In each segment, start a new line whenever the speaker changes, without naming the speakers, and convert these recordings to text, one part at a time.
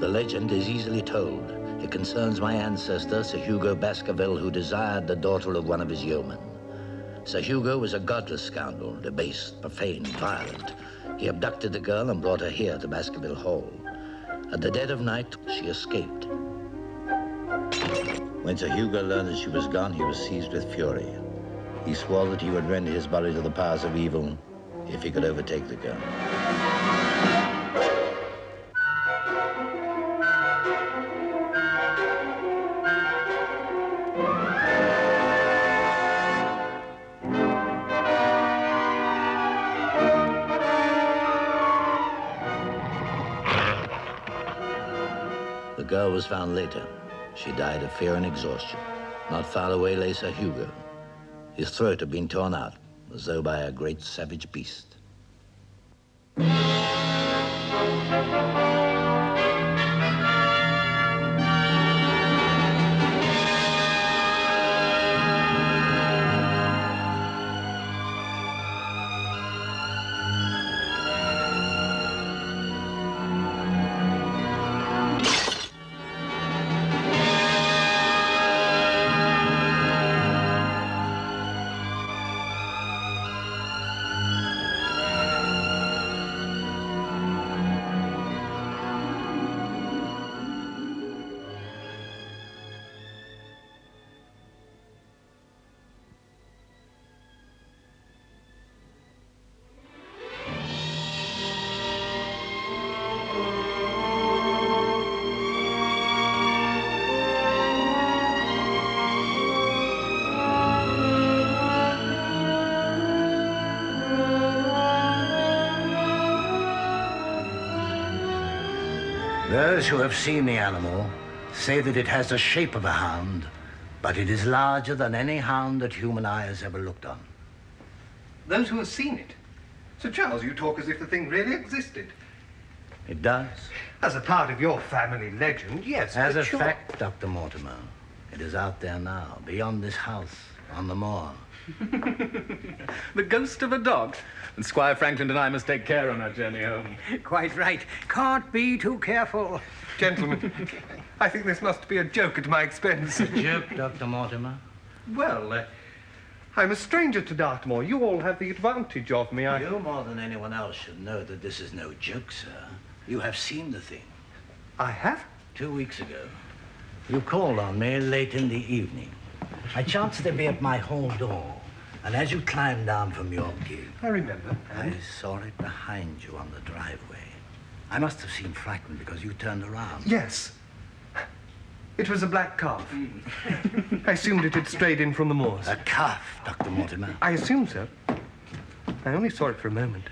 The legend is easily told. It concerns my ancestor, Sir Hugo Baskerville, who desired the daughter of one of his yeomen. Sir Hugo was a godless scoundrel, debased, profane, violent. He abducted the girl and brought her here to Baskerville Hall. At the dead of night, she escaped. When Sir Hugo learned that she was gone, he was seized with fury. He swore that he would render his body to the powers of evil if he could overtake the girl. The girl was found later. She died of fear and exhaustion. Not far away lay Sir Hugo. His throat had been torn out, as though by a great savage beast. Those who have seen the animal say that it has the shape of a hound, but it is larger than any hound that human eye has ever looked on.
Those who have seen it? Sir Charles, you talk as if the thing really existed.
It does.
As a part of your family legend, yes.
As a fact, Dr. Mortimer, it is out there now, beyond this house, on the moor.
The ghost of a dog. And Squire Frankland and I must take care on our journey home.
Quite right. Can't be too careful.
Gentlemen, I think this must be a joke at my expense.
A joke, Dr. Mortimer?
Well, I'm a stranger to Dartmoor. You all have the advantage of me.
You, more than anyone else, should know that this is no joke, sir. You have seen the thing.
I have?
2 weeks ago. You called on me late in the evening. I chanced to be at my hall door, and as you climbed down from your gig...
I remember.
I saw it behind you on the driveway. I must have seemed frightened because you turned around.
Yes. It was a black calf. I assumed it had strayed in from the moors.
A calf, Dr. Mortimer.
I assume so. I only saw it for a moment.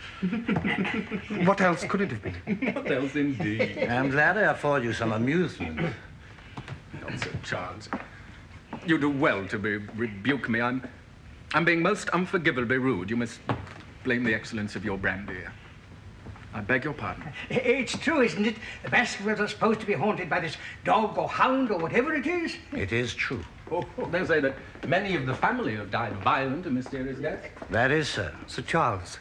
What else could it have been?
What else, indeed?
I'm glad I afford you some amusement.
Not so, Charles. You do well to rebuke me. I'm being most unforgivably rude. You must blame the excellence of your brandy. I beg your pardon.
It's true, isn't it? The Baskervilles are supposed to be haunted by this dog or hound or whatever it is.
It is true.
They say that many of the family have died violent and mysterious deaths.
That is so.
Sir Charles,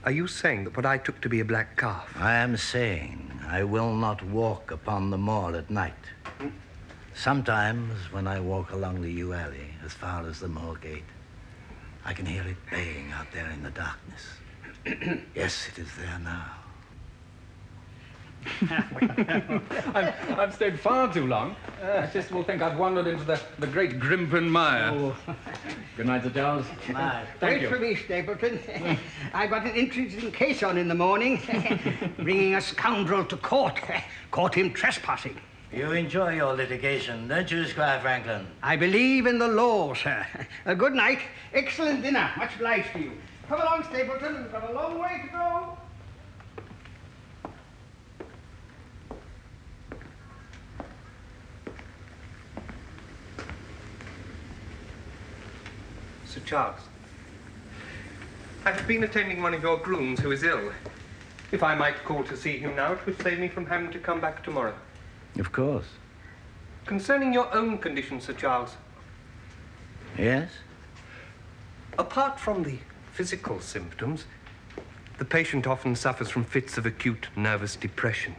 are you saying that what I took to be a black calf...
I am saying I will not walk upon the moor at night. Sometimes when I walk along the yew alley as far as the moor gate, I can hear it baying out there in the darkness. Yes, it is there now.
I've stayed far too long. Sister will think I've wandered into the great Grimpen mire.
Oh.
Good night, Sir Charles.
Good night.
Thank
Wait
you.
for me, Stapleton. I've got an interesting case on in the morning. Bringing a scoundrel to court. Caught him trespassing.
You enjoy your litigation, don't you, Squire Franklin?
I believe in the law, sir. Good night. Excellent dinner. Much obliged to you. Come along, Stapleton. We've got a long way to go.
Sir Charles, I've been attending one of your grooms who is ill. If I might call to see him now, it would save me from having to come back tomorrow.
Of course.
Concerning your own condition, Sir Charles,
Yes?
apart from the physical symptoms, the patient often suffers from fits of acute nervous depression.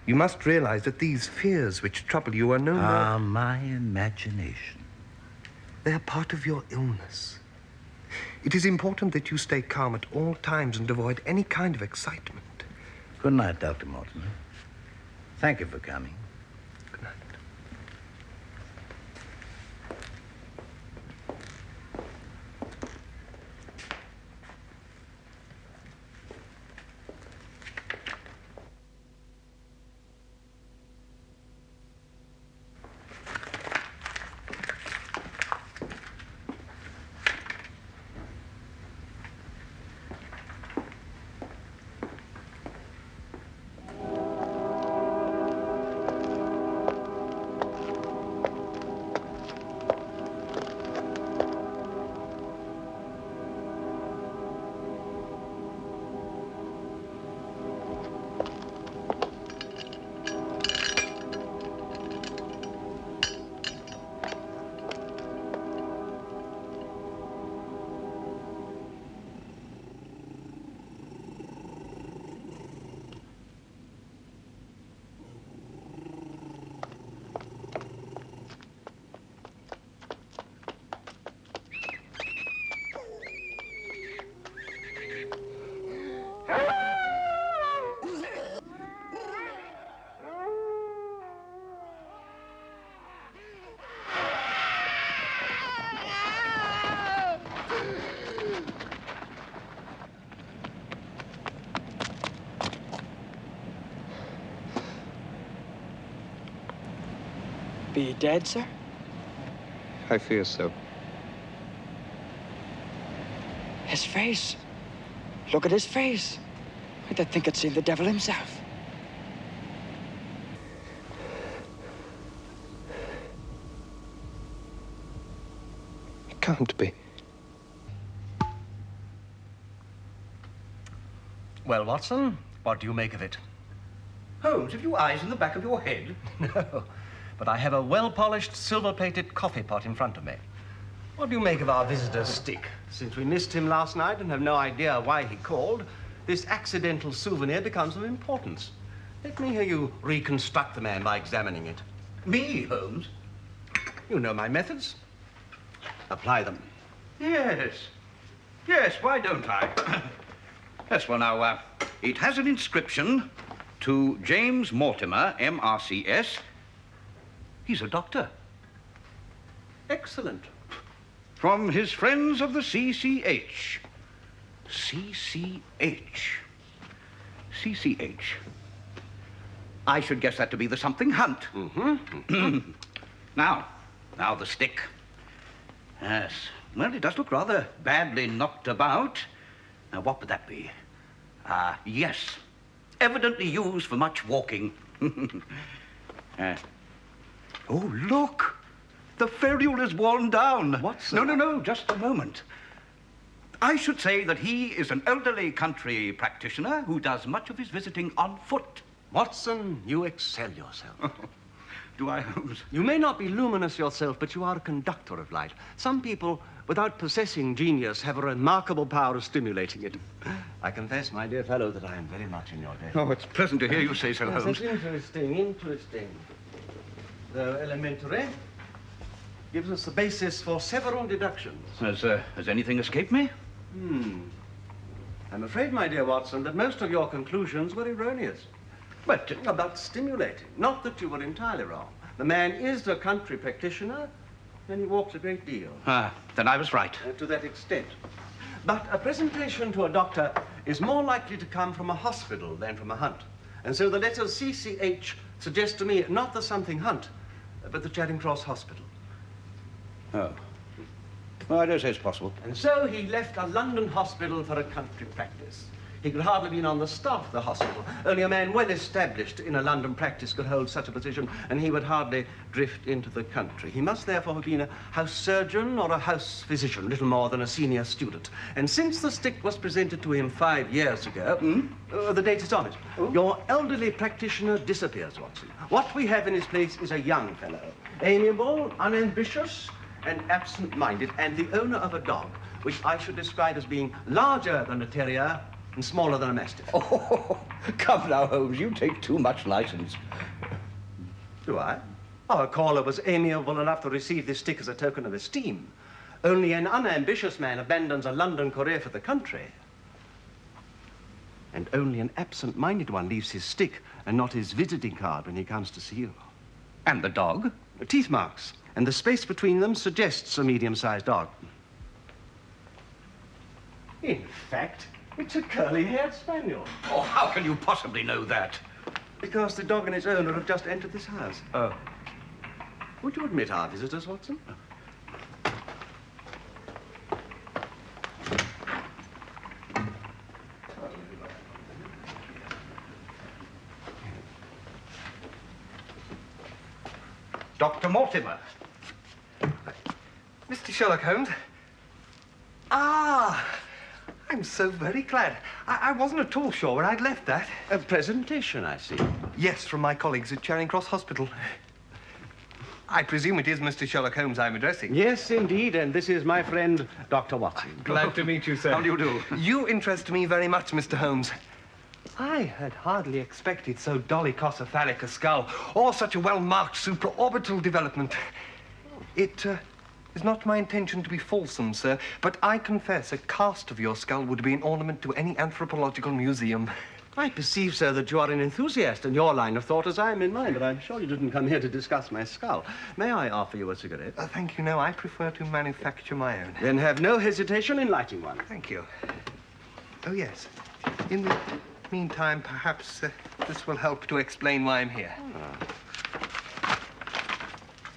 You must realize that these fears which trouble you are no more...
my imagination.
They are part of your illness. It is important that you stay calm at all times and avoid any kind of excitement.
Good night, Dr. Mortimer. Thank you for coming.
Good night.
Be he dead, sir?
I fear so.
His face. Look at his face. I'd think I'd seen the devil himself.
It can't be.
Well, Watson, what do you make of it? Holmes, have you eyes in the back of your head? No, but I have a well-polished, silver-plated coffee pot in front of me. What do you make of our visitor's stick? Since we missed him last night and have no idea why he called, this accidental souvenir becomes of importance. Let me hear you reconstruct the man by examining it. Me, Holmes? You know my methods. Apply them.
Yes. Yes, why don't I? Yes, well, now, it has an inscription to James Mortimer, M.R.C.S. He's a doctor.
Excellent.
From his friends of the C.C.H. C.C.H. C.C.H. I should guess that to be the something Hunt.
Mm-hmm.
Now the stick. Yes. Well, it does look rather badly knocked about. Now, what would that be? Yes. Evidently used for much walking. Oh, look! The ferrule is worn down.
What's
No, just a moment. I should say that he is an elderly country practitioner who does much of his visiting on foot.
Watson, you excel yourself.
Do I, Holmes?
You may not be luminous yourself, but you are a conductor of light. Some people, without possessing genius, have a remarkable power of stimulating it. I confess, my dear fellow, that I am very much in your debt.
Oh, it's pleasant to hear you say so,
Yes,
Holmes.
it's interesting. Though elementary, gives us the basis for several deductions.
Has anything escaped me?
I'm afraid, my dear Watson, that most of your conclusions were erroneous.
But
About stimulating. Not that you were entirely wrong. The man is a country practitioner, and he walks a great deal.
then I was right.
To that extent. But a presentation to a doctor is more likely to come from a hospital than from a hunt. And so the letters CCH suggest to me not the something Hunt, but the Charing Cross Hospital.
Oh. Well, I don't say it's possible.
And so he left a London hospital for a country practice. He could hardly have been on the staff of the hospital. Only a man well established in a London practice could hold such a position, and he would hardly drift into the country. He must therefore have been a house surgeon or a house physician, little more than a senior student. And since the stick was presented to him 5 years ago, the date is on it. Your elderly practitioner disappears, Watson. What we have in his place is a young fellow, amiable, unambitious, and absent-minded, and the owner of a dog, which I should describe as being larger than a terrier and smaller than a mastiff.
Oh, come now, Holmes, you take too much license.
Do I? Our caller was amiable enough to receive this stick as a token of esteem. Only an unambitious man abandons a London career for the country. And only an absent-minded one leaves his stick and not his visiting card when he comes to see you.
And the dog?
Teeth marks, and the space between them suggests a medium-sized dog. In fact, it's a curly-haired spaniel.
Oh, how can you possibly know that?
Because the dog and its owner have just entered this house.
Oh.
Would you admit our visitors, Watson?
Dr. Mortimer.
Mr. Sherlock Holmes? Ah, I'm so very glad. I wasn't at all sure where I'd left that.
A presentation, I see.
Yes, from my colleagues at Charing Cross Hospital. I presume it is Mr. Sherlock Holmes I'm addressing.
Yes, indeed, and this is my friend, Dr. Watson.
Glad to meet you, sir.
How do you do?
You interest me very much, Mr. Holmes. I had hardly expected so dolichocephalic a skull, or such a well-marked supraorbital development. It is not my intention to be fulsome, sir, but I confess a cast of your skull would be an ornament to any anthropological museum.
I perceive, sir, that you are an enthusiast in your line of thought as I am in mine, but I'm sure you didn't come here to discuss my skull. May I offer you a cigarette?
Thank you, no, I prefer to manufacture my own.
Then have no hesitation in lighting one.
Thank you. Oh, yes. In the meantime, perhaps this will help to explain why I'm here.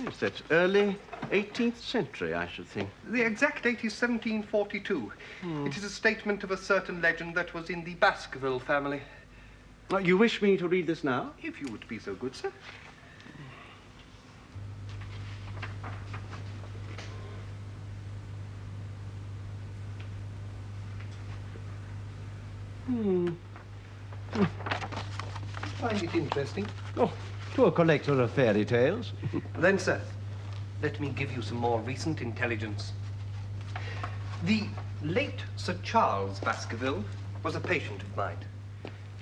Yes, that's early 18th century, I should think.
The exact date is 1742. It is a statement of a certain legend that was in the Baskervilles family.
You wish me to read this now?
If you would be so good, sir. Find it interesting.
Oh, to a collector of fairy tales.
Then, sir, let me give you some more recent intelligence. The late Sir Charles Baskerville was a patient of mine.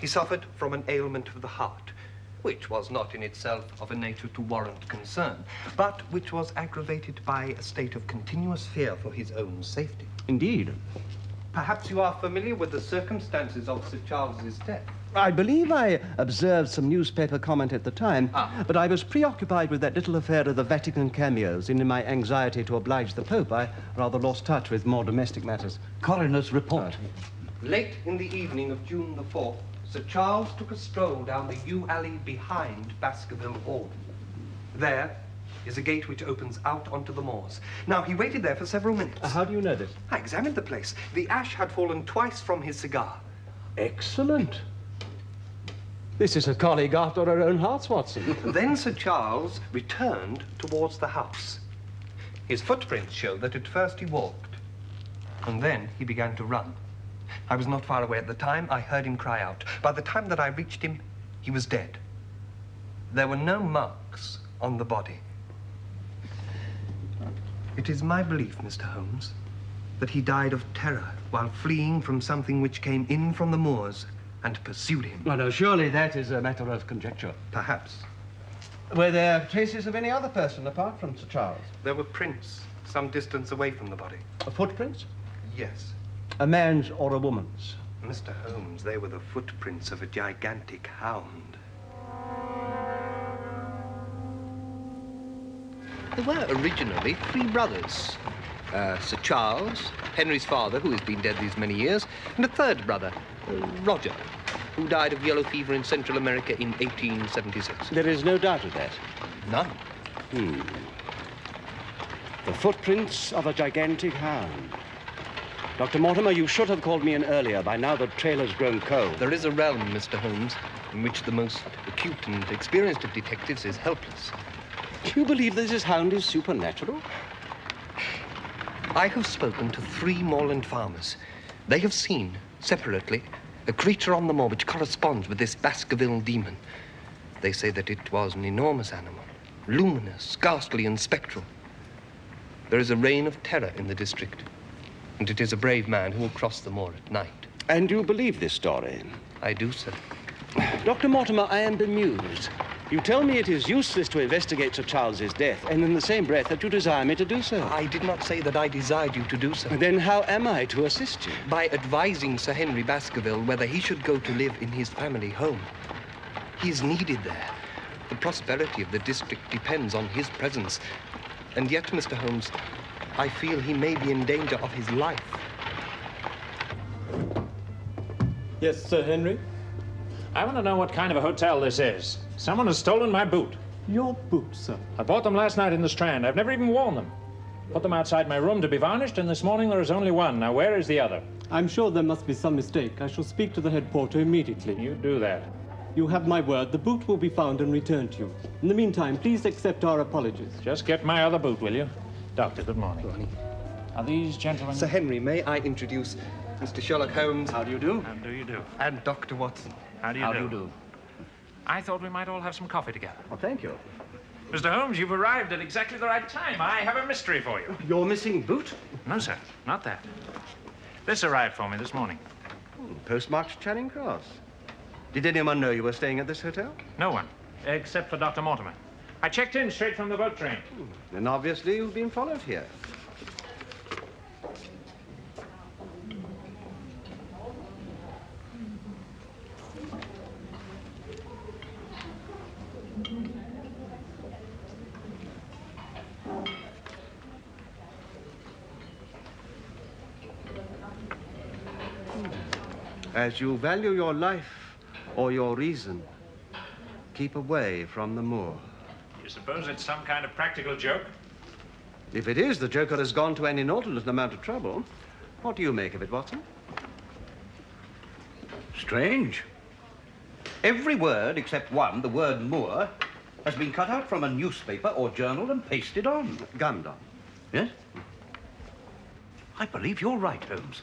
He suffered from an ailment of the heart, which was not in itself of a nature to warrant concern, but which was aggravated by a state of continuous fear for his own safety.
Indeed.
Perhaps you are familiar with the circumstances of Sir Charles's death.
I believe I observed some newspaper comment at the time, but I was preoccupied with that little affair of the Vatican cameos, and in my anxiety to oblige the Pope, I rather lost touch with more domestic matters.
Coroner's report.
Late in the evening of June the 4th, Sir Charles took a stroll down the yew alley behind Baskerville Hall. There is a gate which opens out onto the moors. Now, he waited there for several minutes.
How do you know this?
I examined the place. The ash had fallen twice from his cigar.
Excellent. This is a colleague after our own hearts, Watson.
Then Sir Charles returned towards the house. His footprints show that at first he walked, and then he began to run. I was not far away at the time. I heard him cry out. By the time that I reached him, he was dead. There were no marks on the body. It is my belief, Mr. Holmes, that he died of terror while fleeing from something which came in from the moors and pursued him.
Well, no, surely that is a matter of conjecture.
Perhaps.
Were there traces of any other person apart from Sir Charles?
There were prints some distance away from the body.
Footprints?
Yes.
A man's or a woman's?
Mr. Holmes, they were the footprints of a gigantic hound.
There were originally 3 brothers. Sir Charles, Henry's father, who has been dead these many years, and a 3rd brother, Roger, who died of yellow fever in Central America in 1876.
There is no doubt of that.
None.
The footprints of a gigantic hound. Dr. Mortimer, you should have called me in earlier. By now the trail has grown cold.
There is a realm, Mr. Holmes, in which the most acute and experienced of detectives is helpless.
Do you believe that this hound is supernatural?
I have spoken to 3 moorland farmers. They have seen, separately, a creature on the moor which corresponds with this Baskerville demon. They say that it was an enormous animal, luminous, ghastly, and spectral. There is a reign of terror in the district, and it is a brave man who will cross the moor at night.
And you believe this story?
I do, sir.
Dr. Mortimer, I am bemused. You tell me it is useless to investigate Sir Charles's death, and in the same breath that you desire me to do so.
I did not say that I desired you to do so.
Then how am I to assist you?
By advising Sir Henry Baskerville whether he should go to live in his family home. He is needed there. The prosperity of the district depends on his presence. And yet, Mr. Holmes, I feel he may be in danger of his life.
Yes, Sir Henry?
I want to know what kind of a hotel this is. Someone has stolen my boot.
Your boots, sir.
I bought them last night in the Strand. I've never even worn them. Put them outside my room to be varnished, and this morning there is only one. Now, where is the other?
I'm sure there must be some mistake. I shall speak to the head porter immediately.
You do that.
You have my word. The boot will be found and returned to you. In the meantime, please accept our apologies.
Just get my other boot, will you? Doctor, good morning.
Ronnie.
Are these gentlemen...
Sir Henry, may I introduce Mr. Sherlock Holmes?
How do you do?
How do you do?
And Dr. Watson.
How do you do? I thought we might all have some coffee together.
Well, thank you.
Mr. Holmes, you've arrived at exactly the right time. I have a mystery for you.
Your missing boot?
No, sir, not that. This arrived for me this morning.
Postmarked Charing Cross. Did anyone know you were staying at this hotel?
No one, except for Dr. Mortimer. I checked in straight from the boat train.
Then obviously you've been followed here. As you value your life or your reason, keep away from the moor.
You suppose it's some kind of practical joke?
If it is, the joker has gone to an inordinate amount of trouble. What do you make of it, Watson?
Strange. Every word except one, the word moor, has been cut out from a newspaper or journal and pasted on.
Gummed on.
Yes? I believe you're right, Holmes.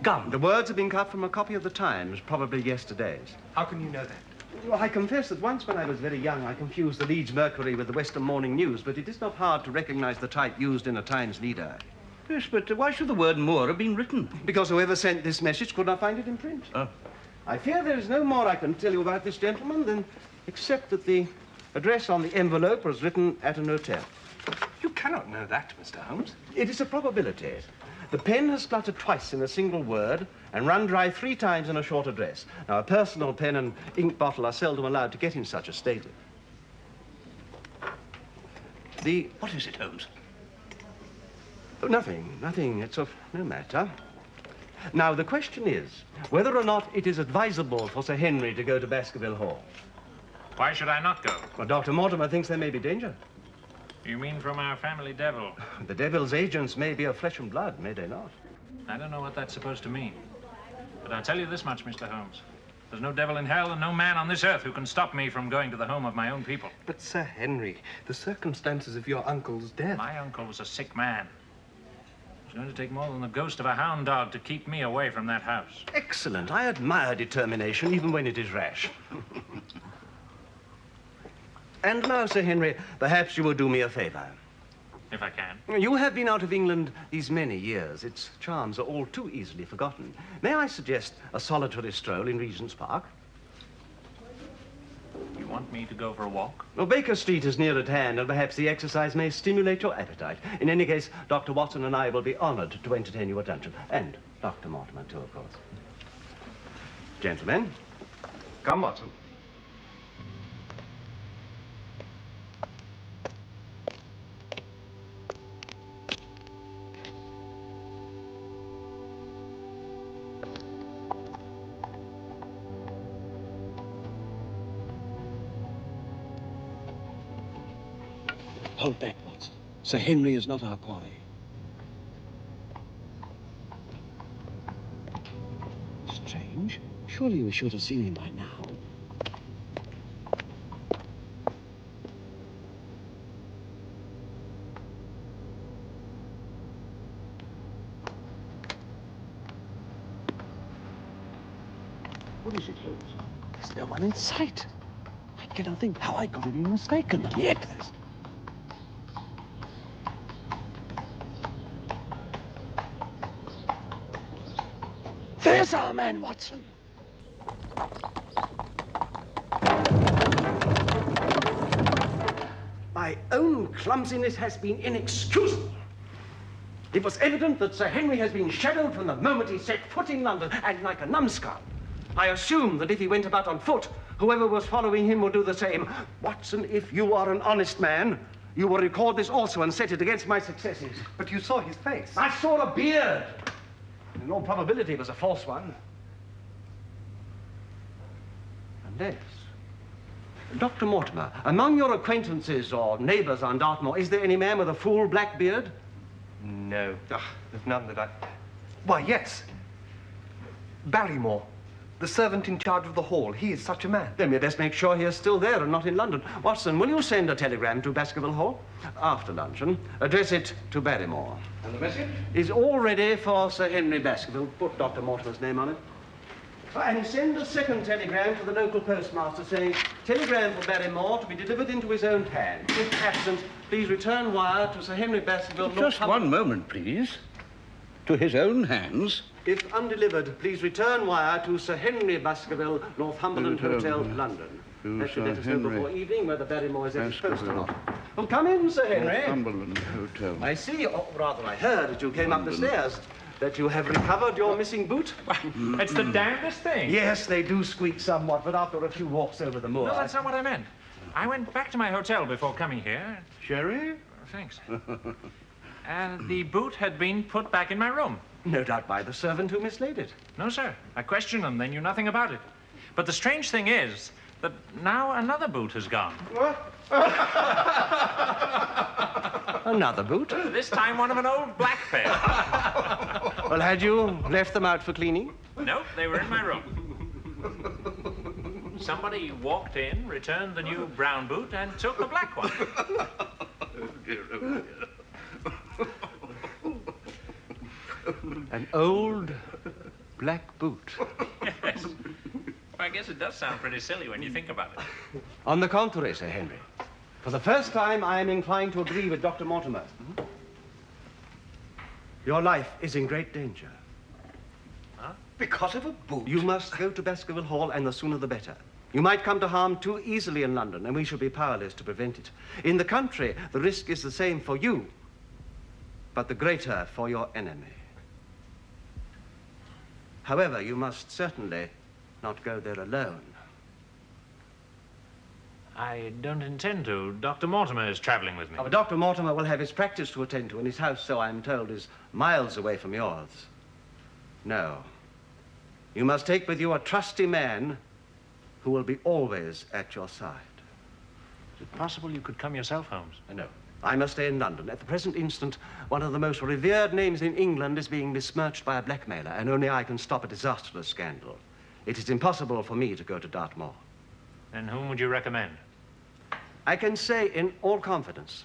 Gummed.
The words have been cut from a copy of the Times, probably yesterday's.
How can you know that?
Well, I confess that once when I was very young, I confused the Leeds Mercury with the Western Morning News, but it is not hard to recognize the type used in a Times leader.
Yes, but why should the word moor have been written?
Because whoever sent this message could not find it in print.
Oh.
I fear there is no more I can tell you about this gentleman than except that the address on the envelope was written at an hotel.
You cannot know that, Mr. Holmes.
It is a probability. The pen has spluttered twice in a single word and run dry 3 times in a short address. Now, a personal pen and ink bottle are seldom allowed to get in such a state.
What is it, Holmes?
Oh, nothing. It's of no matter. Now, the question is whether or not it is advisable for Sir Henry to go to Baskerville Hall.
Why should I not go?
Well, Dr. Mortimer thinks there may be danger.
You mean from our family devil?
The devil's agents may be of flesh and blood, may they not?
I don't know what that's supposed to mean. But I'll tell you this much, Mr. Holmes. There's no devil in hell and no man on this earth who can stop me from going to the home of my own people.
But, Sir Henry, the circumstances of your uncle's death...
My uncle was a sick man. It's going to take more than the ghost of a hound dog to keep me away from that house.
Excellent. I admire determination, even when it is rash. And now, Sir Henry, perhaps you will do me a favor.
If I can.
You have been out of England these many years. Its charms are all too easily forgotten. May I suggest a solitary stroll in Regent's Park?
You want me to go for a walk?
Well, Baker Street is near at hand, and perhaps the exercise may stimulate your appetite. In any case, Dr. Watson and I will be honored to entertain you at luncheon. And Dr. Mortimer, too, of course. Gentlemen, come, Watson.
Hold back, Watson. Sir Henry is not our quarry. Strange. Surely we should have seen him by now. What is it, Holmes? There's no one in sight. I cannot think how I could have been mistaken. Yet. There There's our man, Watson.
My own clumsiness has been inexcusable. It was evident that Sir Henry has been shadowed from the moment he set foot in London, and like a numbskull. I assume that if he went about on foot, whoever was following him would do the same. Watson, if you are an honest man, you will record this also and set it against my successes.
But you saw his face.
I saw a beard. In all probability, it was a false one. Unless... Dr. Mortimer, among your acquaintances or neighbors on Dartmoor, is there any man with a full black beard?
No, there's none that I... Why, yes. Barrymore, the servant in charge of the hall. He is such a man.
Then we best make sure he is still there and not in London. Watson, will you send a telegram to Baskerville Hall? After luncheon. Address it to Barrymore.
And the message?
Is all ready for Sir Henry Baskerville. Put Dr. Mortimer's name on it. And send a second telegram to the local postmaster saying, telegram for Barrymore to be delivered into his own hand. If absent, please return wire to Sir Henry Baskerville.
Just one moment, please. To his own hands.
If undelivered, please return wire to Sir Henry Baskerville, Northumberland Hotel, London. That should let us know before evening whether Barrymore is at his post or not. Well, come in, Sir Henry.
Northumberland Hotel.
I see, or rather I heard as you came up the stairs, that you have recovered your missing boot.
It's the damnedest thing.
Yes, they do squeak somewhat, but after a few walks over the moor...
No, that's not what I meant. I went back to my hotel before coming here.
Sherry?
Thanks. And the boot had been put back in my room.
No doubt by the servant who mislaid it.
No, sir. I questioned them. They knew nothing about it. But the strange thing is that now another boot has gone.
What? Another boot?
This time one of an old black pair.
Well, had you left them out for cleaning?
No, they were in my room. Somebody walked in, returned the new brown boot, and took the black one.
An old black boot.
Yes. Well, I guess it does sound pretty silly when you think about it.
On the contrary, Sir Henry. For the first time, I am inclined to agree with Dr. Mortimer. Your life is in great danger.
Huh?
Because of a boot? You must go to Baskerville Hall, and the sooner the better. You might come to harm too easily in London, and we shall be powerless to prevent it. In the country, the risk is the same for you, but the greater for your enemy. However, you must certainly not go there alone.
I don't intend to. Dr. Mortimer is traveling with me.
Oh, Dr. Mortimer will have his practice to attend to, and his house, so I'm told, is miles away from yours. No. You must take with you a trusty man who will be always at your side.
Is it possible you could come yourself, Holmes?
No. I must stay in London. At the present instant, one of the most revered names in England is being besmirched by a blackmailer, and only I can stop a disastrous scandal. It is impossible for me to go to Dartmoor.
Then whom would you recommend?
I can say in all confidence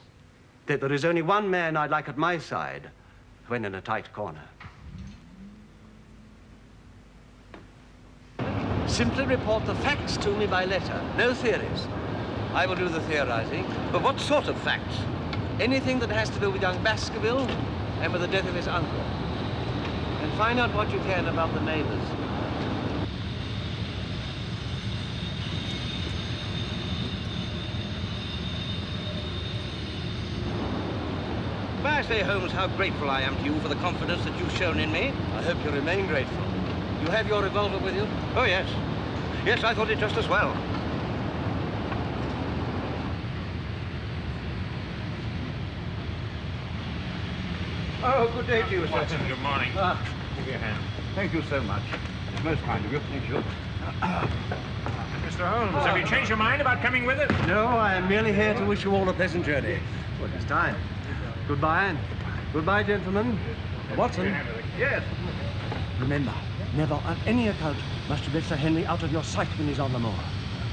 that there is only one man I'd like at my side when in a tight corner. Simply report the facts to me by letter. No theories. I will do the theorizing.
But what sort of facts?
Anything that has to do with young Baskerville and with the death of his uncle. And find out what you can about the neighbors.
May I say, Holmes, how grateful I am to you for the confidence that you've shown in me?
I hope you remain grateful. You have your revolver with you?
Oh, yes. Yes, I thought it just as well. Oh, good day to you, sir.
Watson, good morning. Give me a hand.
Thank you so much. It's most kind of you. Thank you.
Mr. Holmes, have you changed your mind about coming with us?
No, I am merely here to wish you all a pleasant journey. Well, it's time. Goodbye. Goodbye, gentlemen. Watson.
Yes.
Remember, never on any account must you let Sir Henry out of your sight when he's on the moor.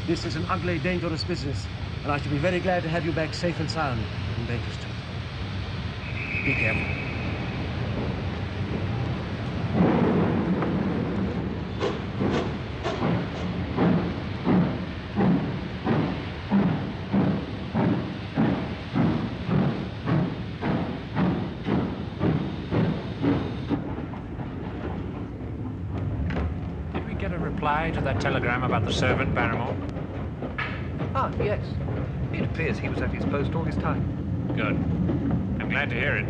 This is an ugly, dangerous business, and I shall be very glad to have you back safe and sound in Baker Street. Be careful.
reply to that telegram about the servant, Barrymore?
Ah, yes. It appears he was at his post all this time.
Good. I'm glad to hear it.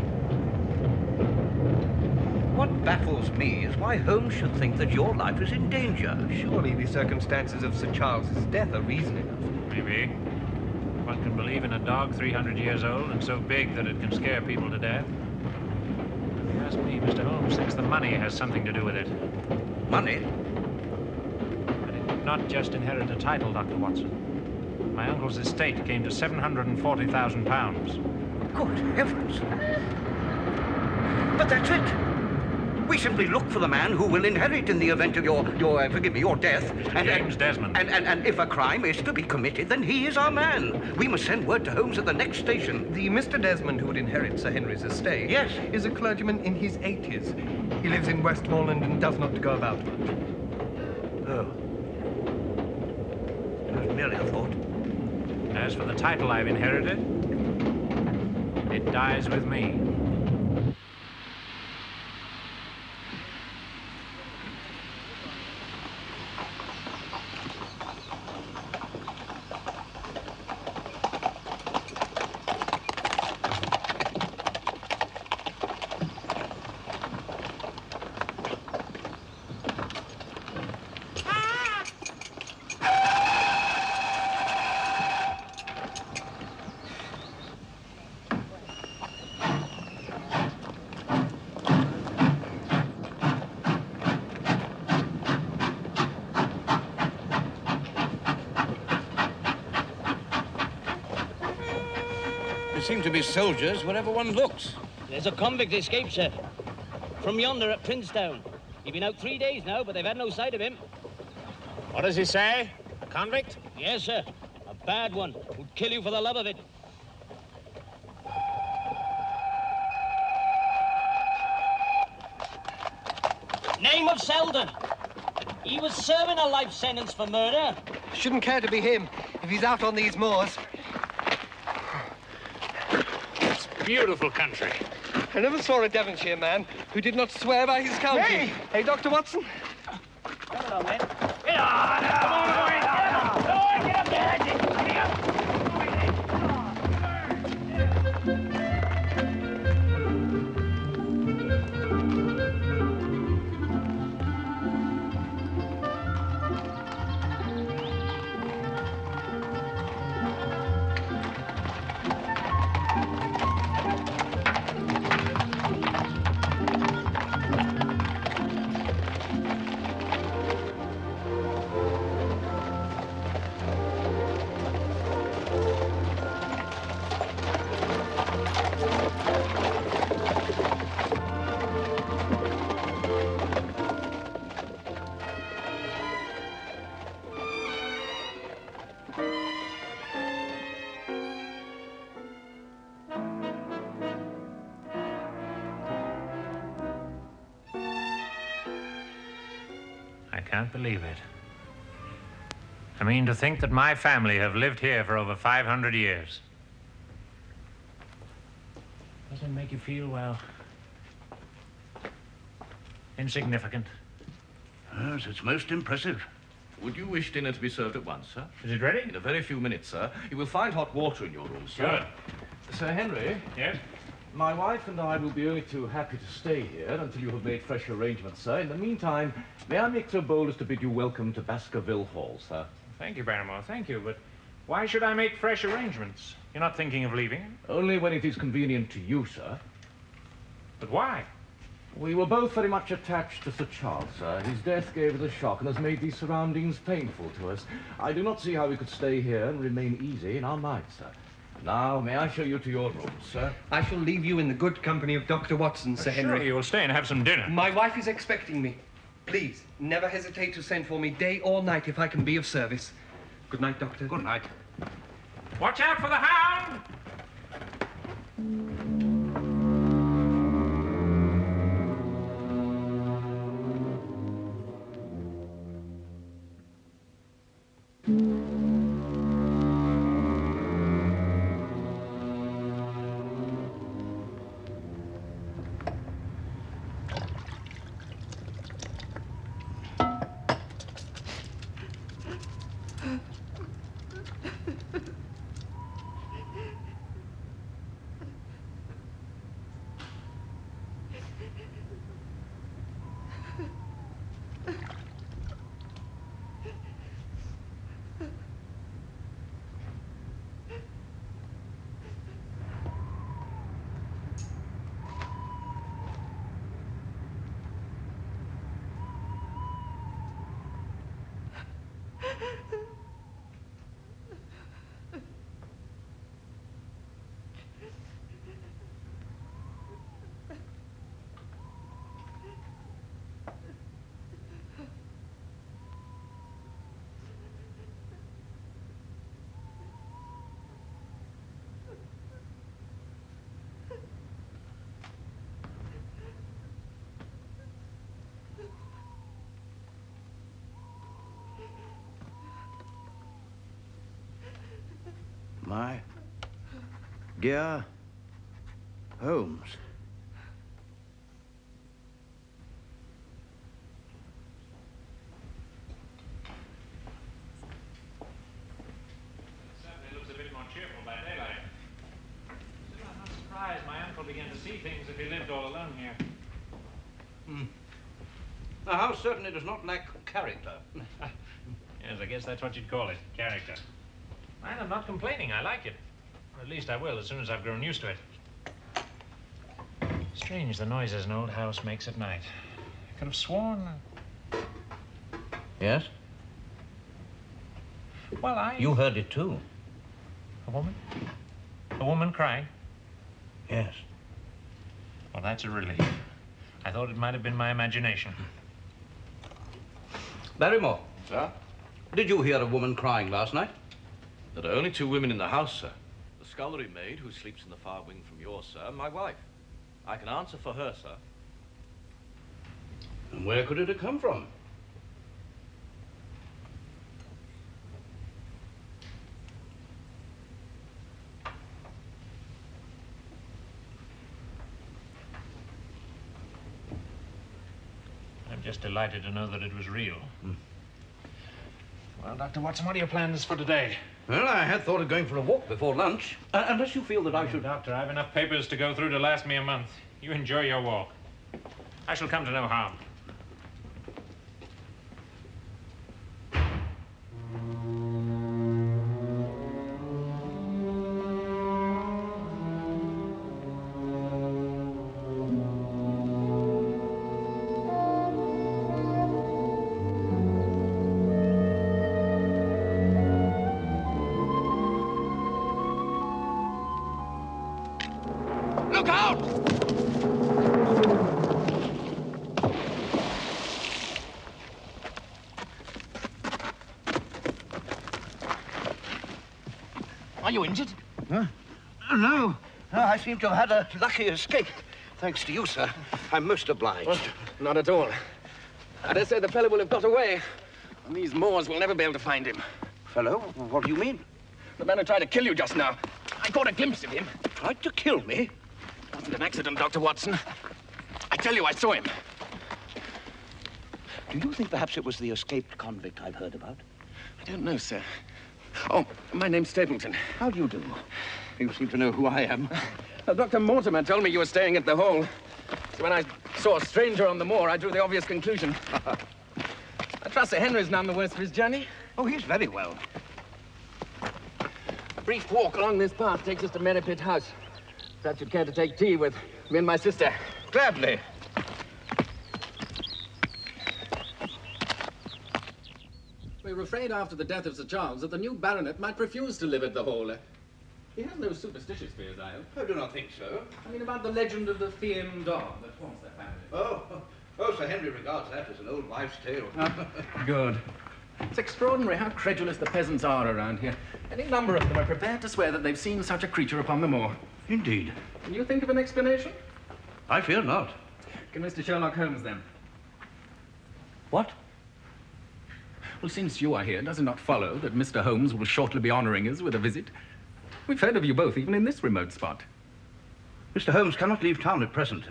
What baffles me is why Holmes should think that your life is in danger.
Surely the circumstances of Sir Charles's death are reason enough.
Maybe. One can believe in a dog 300 years old and so big that it can scare people to death. If you ask me, Mr. Holmes thinks the money has something to do with it.
Money?
But it did not just inherit a title, Dr. Watson. My uncle's estate came to £740,000.
Good heavens. But that's it. We simply look for the man who will inherit in the event of your death.
James Desmond.
And if a crime is to be committed, then he is our man. We must send word to Holmes at the next station.
The Mr. Desmond who would inherit Sir Henry's estate
Yes.
is a clergyman in his 80s. He lives in Westmoreland and does not go about much.
Oh. It was merely a thought.
As for the title I've inherited, it dies with me.
There seem to be soldiers wherever one looks.
There's a convict escaped, sir. From yonder at Princetown. He's been out 3 days now, but they've had no sight of him.
What does he say? A convict?
Yes, sir. A bad one. Would kill you for the love of it. Name of Selden. He was serving a life sentence for murder.
Shouldn't care to be him if he's out on these moors.
It's beautiful country.
I never saw a Devonshire man who did not swear by his county.
Hey!
Hey, Dr. Watson?
Come along, then. Get on! Come on, boys! Get up there! Get up!
I can't believe it. I mean, to think that my family have lived here for over 500 years. Doesn't it make you feel, well, insignificant?
Yes, it's most impressive.
Would you wish dinner to be served at once, sir?
Is it ready?
In a very few minutes, sir. You will find hot water in your room, sir.
Good.
Sir Henry?
Yes?
My wife and I will be only too happy to stay here until you have made fresh arrangements, sir. In the meantime, may I make so bold as to bid you welcome to Baskerville Hall, sir?
Thank you, Barrymore, thank you, but why should I make fresh arrangements? You're not thinking of leaving?
Only when it is convenient to you, sir.
But why?
We were both very much attached to Sir Charles, sir. His death gave us a shock and has made these surroundings painful to us. I do not see how we could stay here and remain easy in our minds, sir. Now, may I show you to your room, sir?
I shall leave you in the good company of Dr. Watson, Sir Henry.
Surely you will stay and have some dinner.
My wife is expecting me. Please, never hesitate to send for me day or night if I can be of service. Good night, Doctor.
Good night.
Watch out for the hound!
My dear Holmes.
Certainly looks a bit more cheerful by daylight. Still, I'm not surprised my uncle began to see things if he lived all alone here.
The house certainly does not lack character.
Yes, I guess that's what you'd call it, character. And I'm not complaining, I like it. Or at least I will as soon as I've grown used to it. Strange the noises an old house makes at night. I could have sworn...
Yes?
Well,
You heard it too.
A woman? A woman crying?
Yes.
Well, that's a relief. I thought it might have been my imagination.
Barrymore.
Sir?
Did you hear a woman crying last night?
There are only 2 women in the house, sir. The scullery maid, who sleeps in the far wing from yours, sir, and my wife. I can answer for her, sir.
And where could it have come from?
I'm just delighted to know that it was real. Well, Dr. Watson, what are your plans for today?
Well, I had thought of going for a walk before lunch, unless you feel that I should...
Doctor, I've enough papers to go through to last me a month. You enjoy your walk. I shall come to no harm.
Look out!
Are you injured?
Huh? No. No, I seem to have had a lucky escape. Thanks to you, sir. I'm most obliged.
Well, not at all. I dare say the fellow will have got away. And these Moors will never be able to find him.
Fellow? What do you mean?
The man who tried to kill you just now. I caught a glimpse of him.
Tried to kill me?
It wasn't an accident, Dr. Watson. I tell you, I saw him.
Do you think perhaps it was the escaped convict I've heard about?
I don't know, sir. Oh, my name's Stapleton.
How do you do? You seem to know who I am.
Dr. Mortimer told me you were staying at the Hall. So when I saw a stranger on the moor, I drew the obvious conclusion. I trust Sir Henry's none the worse for his journey.
Oh, he's very well.
A brief walk along this path takes us to Merripit House. Perhaps you'd care to take tea with me and my sister.
Gladly.
We were afraid after the death of Sir Charles that the new baronet might refuse to live at the Hall. He has no superstitious fears, I hope.
I do not think so.
I mean about the legend of the Fiam dog that haunts their family.
Oh, Sir Henry regards that as an old wives' tale.
Good. It's extraordinary how credulous the peasants are around here. Any number of them are prepared to swear that they've seen such a creature upon the moor.
Indeed.
Can you think of an explanation?
I fear not.
Can Mr. Sherlock Holmes, then?
What?
Well, since you are here, does it not follow that Mr. Holmes will shortly be honoring us with a visit? We've heard of you both, even in this remote spot.
Mr. Holmes cannot leave town at present.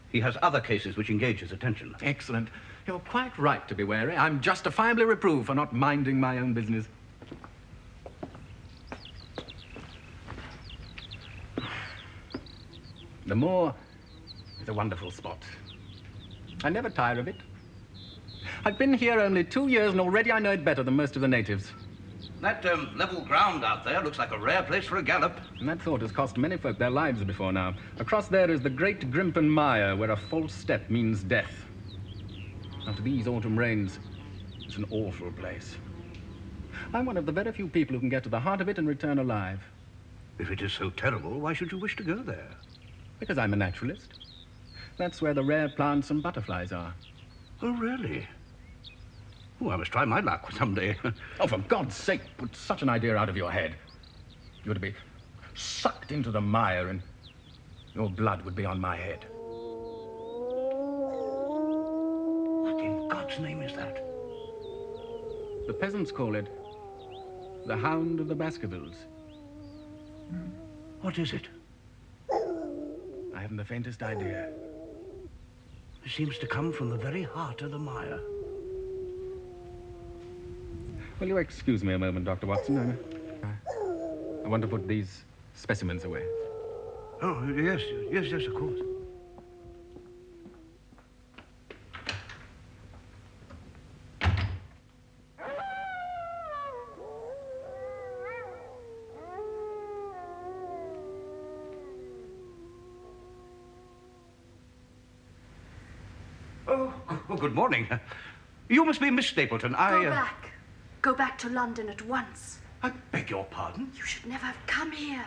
He has other cases which engage his attention.
Excellent. You're quite right to be wary. I'm justifiably reproved for not minding my own business. The moor is a wonderful spot. I never tire of it. I've been here only 2 years, and already I know it better than most of the natives.
That level ground out there looks like a rare place for a gallop.
And that thought has cost many folk their lives before now. Across there is the great Grimpen Mire, where a false step means death. After these autumn rains, it's an awful place. I'm one of the very few people who can get to the heart of it and return alive.
If it is so terrible, why should you wish to go there?
Because I'm a naturalist. That's where the rare plants and butterflies are.
Oh, really? Oh, I must try my luck someday.
Oh, for God's sake, put such an idea out of your head. You would be sucked into the mire and your blood would be on my head.
What in God's name is that?
The peasants call it the Hound of the Baskervilles.
What is it?
I haven't the faintest idea.
It seems to come from the very heart of the mire.
Will you excuse me a moment, Dr. Watson? I want to put these specimens away.
Oh, yes, of course. Oh, good morning. You must be Miss Stapleton.
Go back. Go back to London at once.
I beg your pardon?
You should never have come here.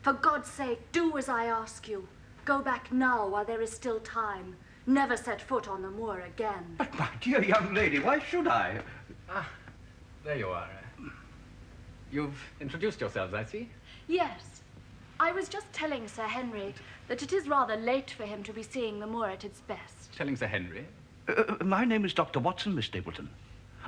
For God's sake, do as I ask you. Go back now while there is still time. Never set foot on the moor again.
But, my dear young lady, why should I?
Ah, there you are. You've introduced yourselves, I see.
Yes. I was just telling Sir Henry that it is rather late for him to be seeing the moor at its best.
Telling Sir Henry?
My name is Dr. Watson, Miss Stapleton.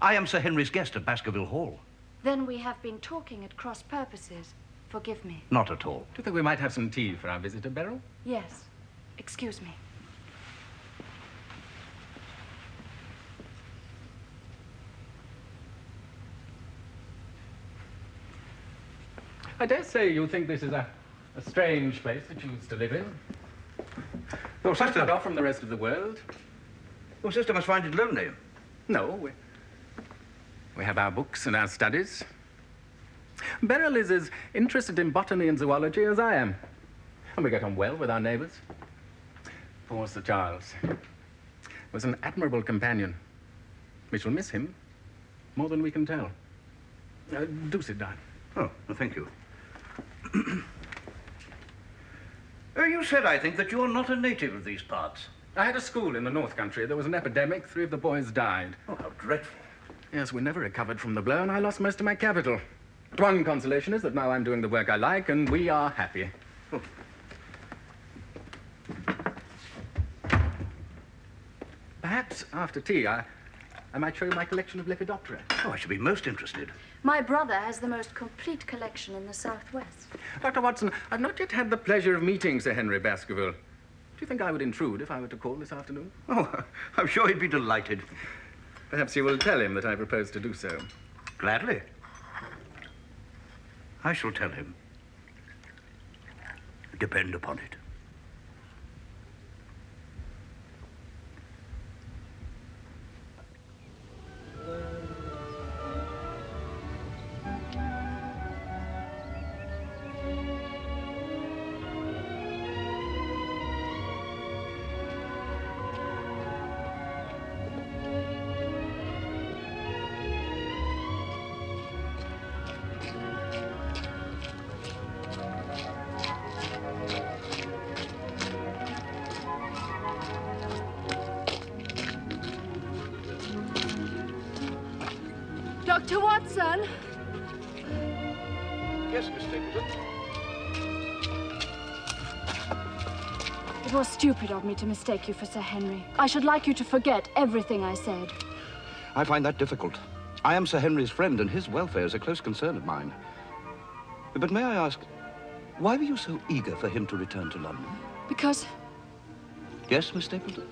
I am Sir Henry's guest at Baskerville Hall.
Then we have been talking at cross purposes. Forgive me.
Not at all.
Do you think we might have some tea for our visitor, Beryl?
Yes. Excuse me.
I dare say you think this is a strange place to choose to live in.
Your
Quite
sister...
cut off from the rest of the world.
Your sister must find it lonely.
No, we have our books and our studies. Beryl is as interested in botany and zoology as I am. And we get on well with our neighbours. Poor Sir Charles was an admirable companion. We shall miss him more than we can tell. Do sit down.
Oh, well, thank you. You said, I think, that you are not a native of these parts.
I had a school in the North Country. There was an epidemic. 3 of the boys died.
Oh, how dreadful.
Yes, we never recovered from the blow, and I lost most of my capital. One consolation is that now I'm doing the work I like, and we are happy. Oh. Perhaps after tea, I might show you my collection of Lepidoptera.
Oh, I should be most interested.
My brother has the most complete collection in the Southwest.
Dr. Watson, I've not yet had the pleasure of meeting Sir Henry Baskerville. Do you think I would intrude if I were to call this afternoon?
Oh, I'm sure he'd be delighted.
Perhaps you will tell him that I propose to do so.
Gladly. I shall tell him. Depend upon it.
Dr. Watson!
Yes, Miss Stapleton?
It was stupid of me to mistake you for Sir Henry. I should like you to forget everything I said.
I find that difficult. I am Sir Henry's friend, and his welfare is a close concern of mine. But may I ask, why were you so eager for him to return to London?
Because...
Yes, Miss Stapleton?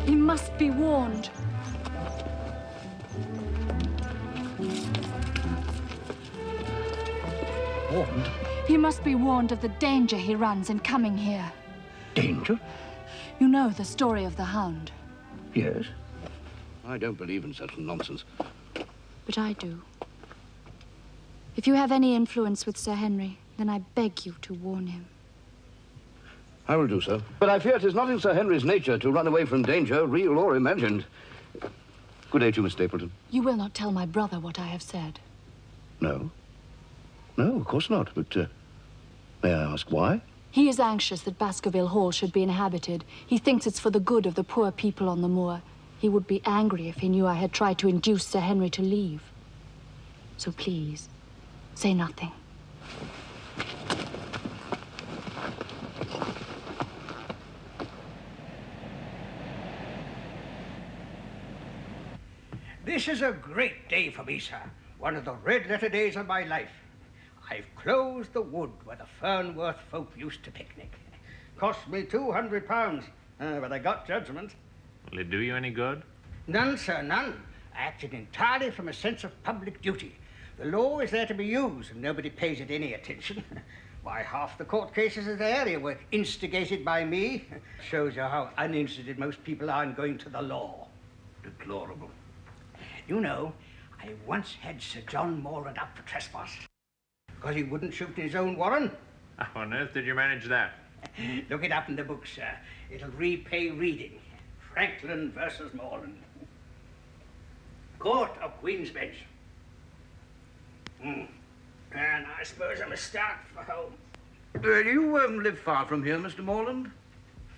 He must be warned.
Warned?
He must be warned of the danger he runs in coming here.
Danger?
You know the story of the Hound.
Yes. I don't believe in such nonsense.
But I do. If you have any influence with Sir Henry,
Then I beg you to warn him.
I will do so. But I fear it is not in Sir Henry's nature to run away from danger, real or imagined. Good day to you, Miss Stapleton.
You will not tell my brother what I have said.
No. No, of course not. But may I ask why?
He is anxious that Baskerville Hall should be inhabited. He thinks it's for the good of the poor people on the moor. He would be angry if he knew I had tried to induce Sir Henry to leave. So please, say nothing.
This is a great day for me, sir. One of the red-letter days of my life. I've closed the wood where the Fernworth folk used to picnic. Cost me £200, but I got judgment.
Will it do you any good?
None, sir, none. I acted entirely from a sense of public duty. The law is there to be used, and nobody pays it any attention. Why, half the court cases in the area were instigated by me. Shows you how uninterested most people are in going to the law. Deplorable. You know, I once had Sir John Morland up for trespass. Because he wouldn't shoot in his own warren.
How on earth did you manage that?
Look it up in the book, sir. It'll repay reading. Franklin versus Morland. Court of Queen's Bench. And I suppose I must start for home.
You live far from here, Mr. Morland?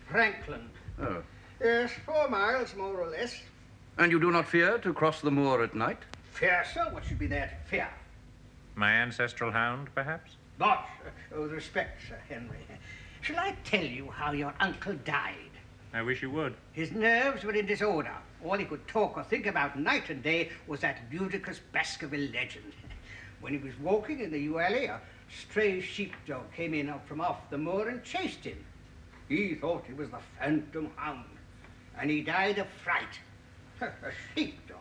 Franklin.
Oh.
Yes, 4 miles, more or less.
And you do not fear to cross the moor at night?
Fear, sir? What should be there to fear?
My ancestral hound, perhaps?
Not, with respect, Sir Henry. Shall I tell you how your uncle died?
I wish you would.
His nerves were in disorder. All he could talk or think about night and day was that ludicrous Baskerville legend. When he was walking in the yew alley, a stray sheepdog came in from off the moor and chased him. He thought it was the phantom hound, and he died of fright. A sheepdog.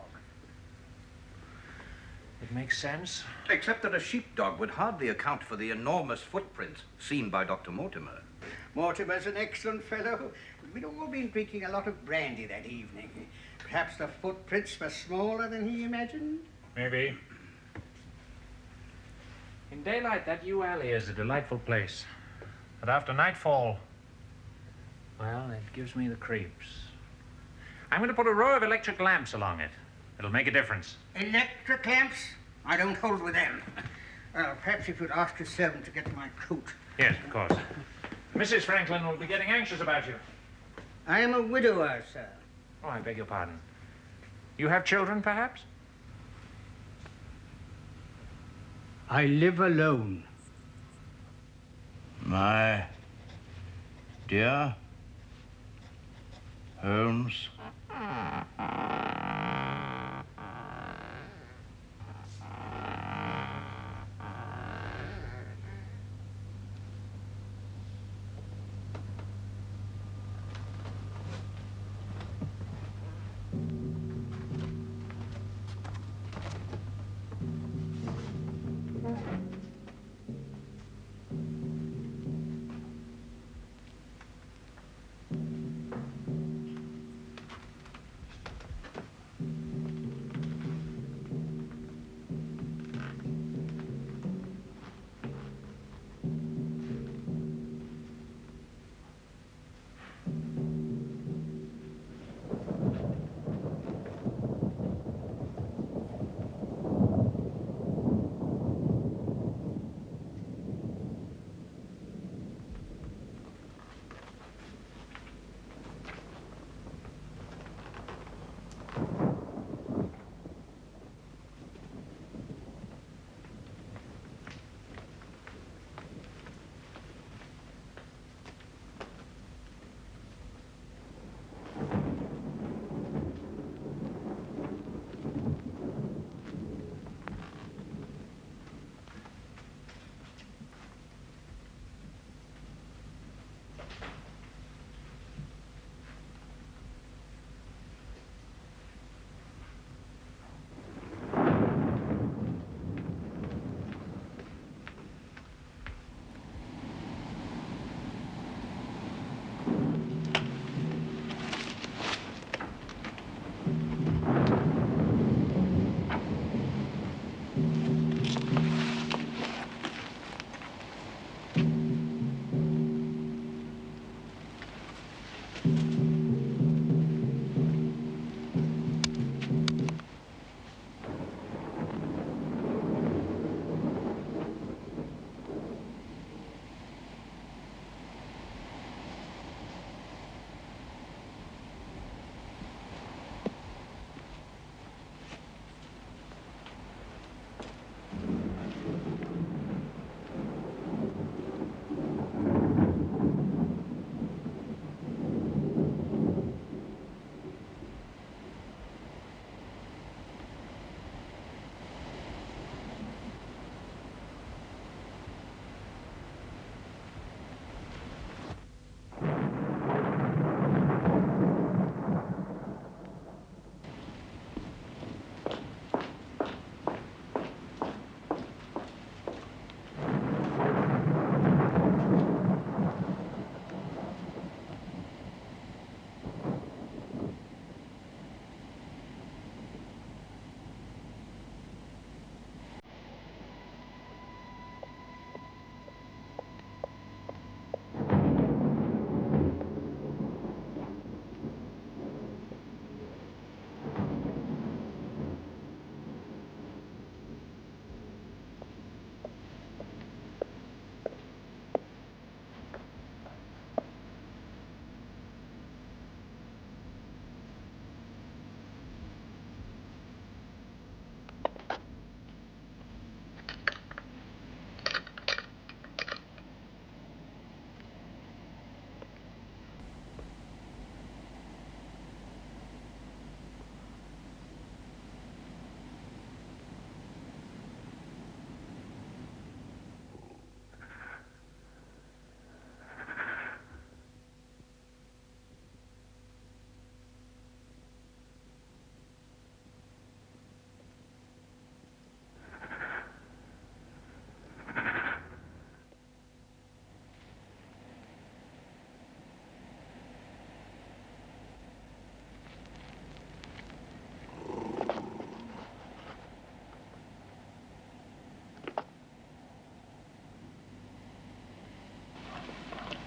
It makes sense.
Except that a sheepdog would hardly account for the enormous footprints seen by Dr. Mortimer.
Mortimer's an excellent fellow. We'd all been drinking a lot of brandy that evening. Perhaps the footprints were smaller than he imagined?
Maybe. In daylight, that yew alley is a delightful place. But after nightfall, well, it gives me the creeps. I'm going to put a row of electric lamps along it. It'll make a difference.
Electric lamps? I don't hold with them. Perhaps if you'd ask your servant to get my coat.
Yes, of course. Mrs. Franklin will be getting anxious about you.
I am a widower, sir.
Oh, I beg your pardon. You have children, perhaps?
I live alone.
My dear Holmes.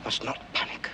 Must not panic.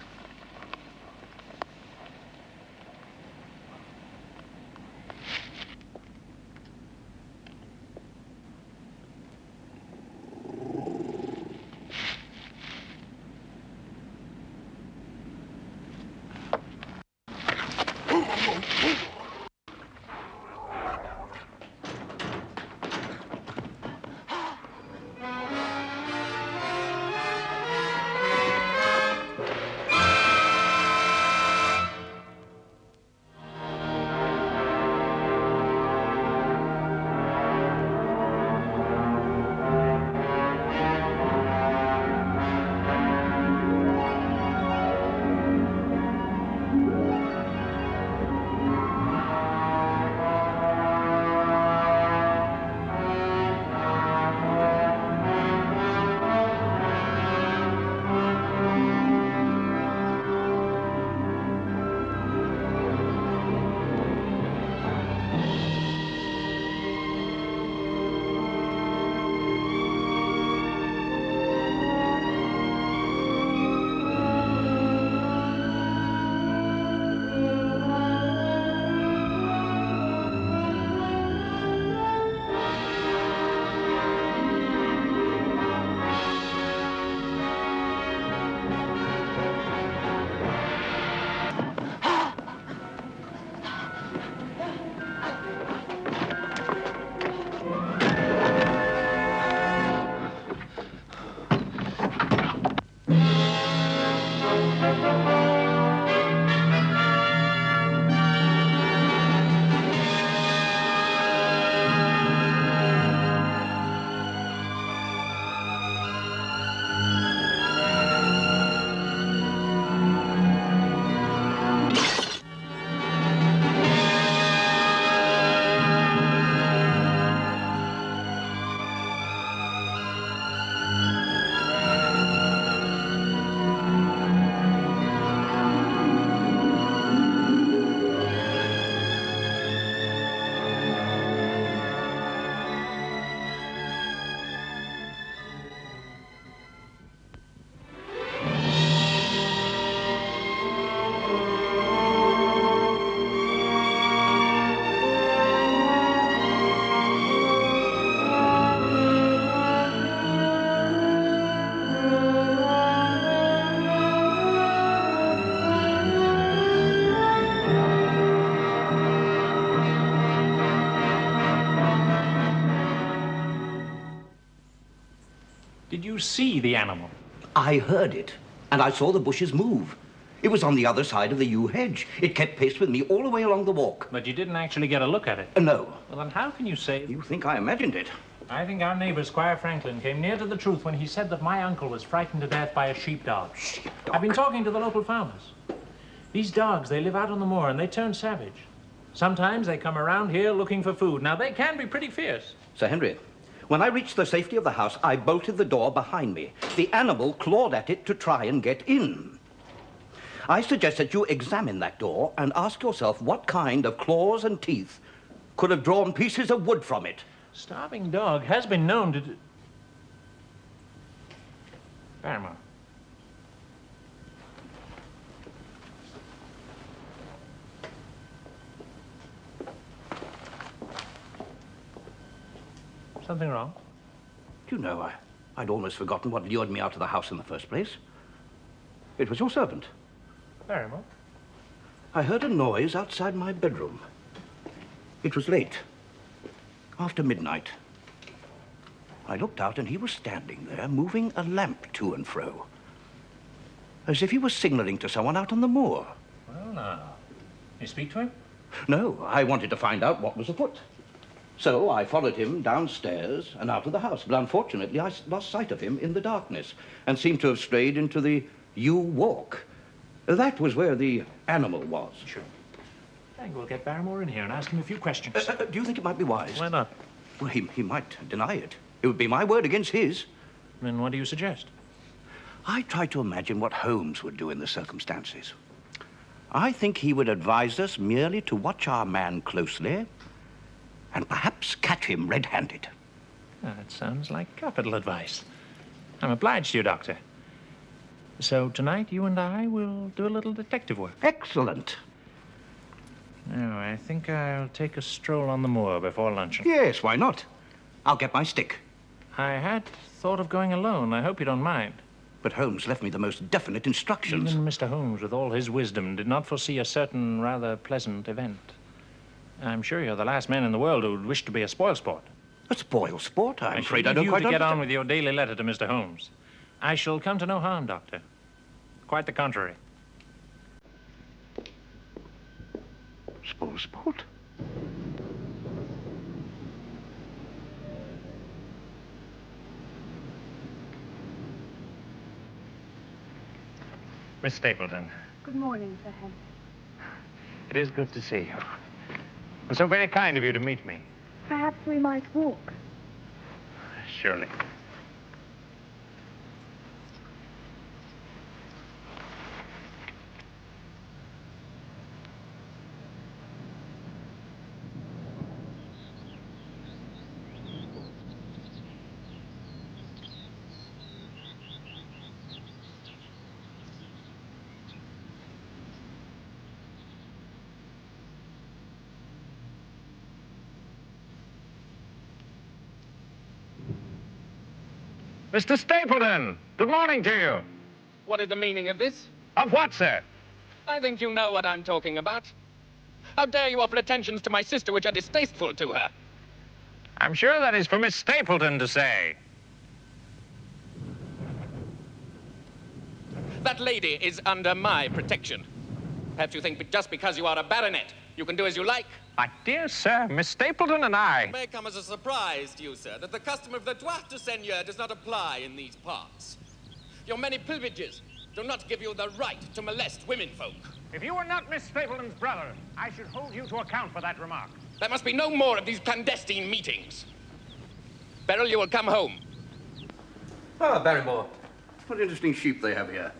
Did you see the animal?
I heard it, and I saw the bushes move. It was on the other side of the yew hedge. It kept pace with me all the way along the walk.
But you didn't actually get a look at it?
No.
Well, then how can you say...
You think I imagined it?
I think our neighbor, Squire Franklin, came near to the truth when he said that my uncle was frightened to death by a sheepdog. I've been talking to the local farmers. These dogs, they live out on the moor and they turn savage. Sometimes they come around here looking for food. Now, they can be pretty fierce.
Sir Henry, when I reached the safety of the house, I bolted the door behind me. The animal clawed at it to try and get in. I suggest that you examine that door and ask yourself what kind of claws and teeth could have drawn pieces of wood from it.
Starving dog has been known to... Barrymore. Something wrong?
Do you know, I'd almost forgotten what lured me out of the house in the first place. It was your servant.
Barrymore?
I heard a noise outside my bedroom. It was late, after midnight. I looked out and he was standing there, moving a lamp to and fro, as if he was signaling to someone out on the moor.
Well, now, you speak to him?
No, I wanted to find out what was afoot. So I followed him downstairs and out of the house, but unfortunately I lost sight of him in the darkness and seemed to have strayed into the yew walk. That was where the animal was.
Sure. I think we'll get Barrymore in here and ask him a few questions.
Do you think it might be wise?
Why not?
Well, he might deny it. It would be my word against his.
Then what do you suggest?
I tried to imagine what Holmes would do in the circumstances. I think he would advise us merely to watch our man closely and perhaps catch him red-handed.
That sounds like capital advice. I'm obliged to you, Doctor. So tonight, you and I will do a little detective work.
Excellent.
Now, I think I'll take a stroll on the moor before luncheon.
Yes, why not? I'll get my stick.
I had thought of going alone. I hope you don't mind.
But Holmes left me the most definite instructions.
Even Mr. Holmes, with all his wisdom, did not foresee a certain rather pleasant event. I'm sure you're the last man in the world who would wish to be a spoilsport.
A spoilsport? I'm afraid I
I
don't
you
quite
to get
understand.
on with your daily letter to Mr. Holmes. I shall come to no harm, Doctor. Quite the contrary.
Spoilsport?
Miss Stapleton,
Good morning, Sir Henry.
it is good to see you. It was so very kind of you to meet me.
Perhaps we might walk.
Surely. Mr. Stapleton, good morning to you.
What is the meaning of this?
Of what, sir?
I think you know what I'm talking about. How dare you offer attentions to my sister which are distasteful to her?
I'm sure that is for Miss Stapleton to say.
That lady is under my protection. Perhaps you think just because you are a baronet, you can do as you like.
My dear sir, Miss Stapleton and I...
It may come as a surprise to you, sir, that the custom of the droit de seigneur does not apply in these parts. Your many privileges do not give you the right to molest womenfolk.
If you were not Miss Stapleton's brother, I should hold you to account for that remark.
There must be no more of these clandestine meetings. Beryl, you will come home.
Ah, Barrymore. What interesting sheep they have here.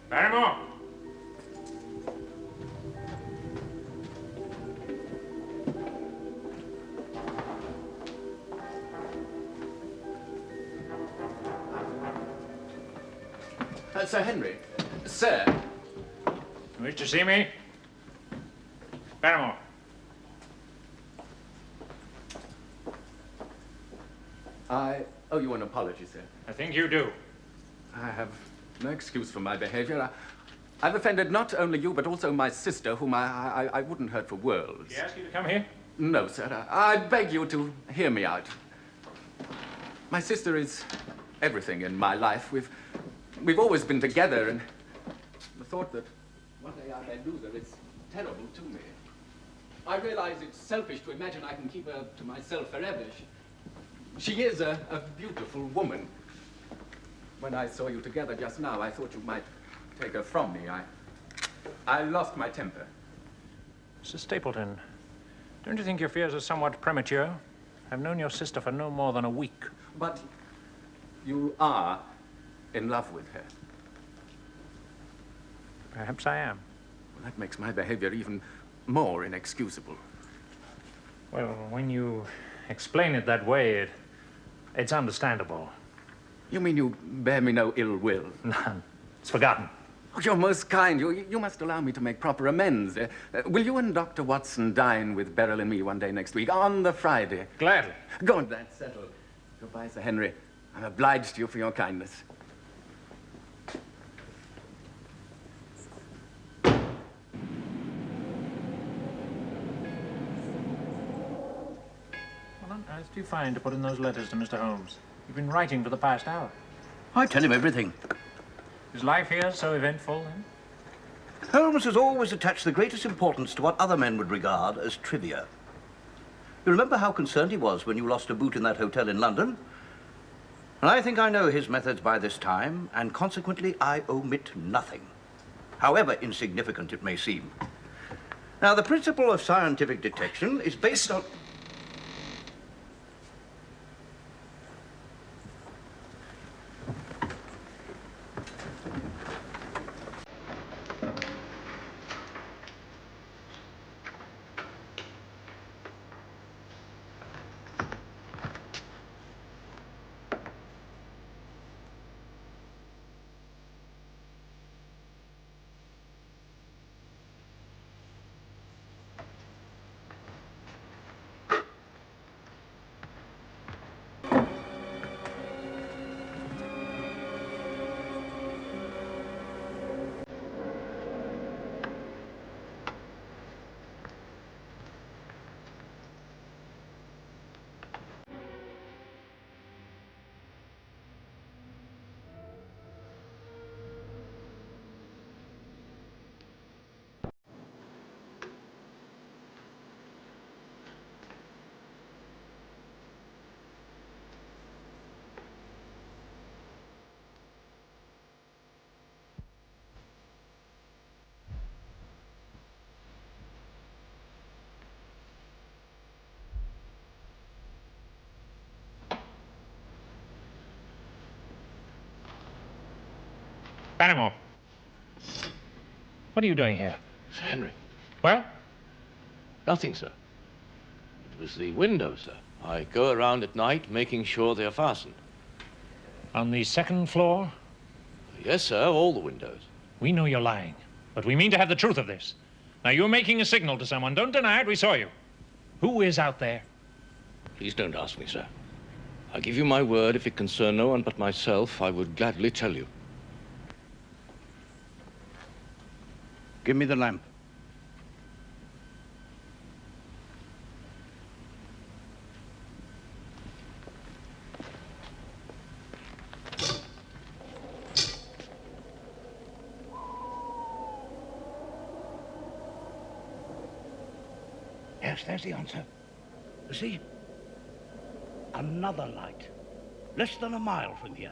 Barrymore!
Sir Henry. Sir.
You wish to see me? Barrymore.
I owe you an apology, sir.
I think you do.
I have no excuse for my behavior. I've offended not only you, but also my sister, whom I wouldn't hurt for worlds.
Did he ask you to come here?
No, sir. I beg you to hear me out. My sister is everything in my life. We've always been together, and the thought that one day I may lose her is terrible to me. I realize it's selfish to imagine I can keep her to myself forever. She is a beautiful woman. When I saw you together just now, I thought you might take her from me. I lost my temper.
Mr. Stapleton, don't you think your fears are somewhat premature? I've known your sister for no more than a week.
But you are in love with her.
Perhaps I am.
Well, that makes my behavior even more inexcusable.
Well, when you explain it that way, it's understandable.
You mean you bear me no ill will?
None. It's forgotten.
Oh, you're most kind. You must allow me to make proper amends. Will you and Dr. Watson dine with Beryl and me one day next week, on the Friday?
Gladly.
Good, that's settled. Goodbye, Sir Henry. I'm obliged to you for your kindness.
What on earth do you find to put in those letters to Mr. Holmes? You've been writing for the past hour.
I tell him everything.
Is life here so eventful, then?
Holmes has always attached the greatest importance to what other men would regard as trivia. You remember how concerned he was when you lost a boot in that hotel in London? And I think I know his methods by this time, and consequently I omit nothing, however insignificant it may seem. Now, the principle of scientific detection is based on...
Barrymore. What are you doing here?
Sir Henry.
Well?
Nothing, sir. It was the window, sir. I go around at night making sure they're fastened.
On the second floor?
Yes, sir, all the windows.
We know you're lying, but we mean to have the truth of this. Now, you're making a signal to someone. Don't deny it. We saw you. Who is out there?
Please don't ask me, sir. I give you my word, if it concerned no one but myself, I would gladly tell you.
Give me the lamp.
Yes, there's the answer. You see? Another light. Less than a mile from here.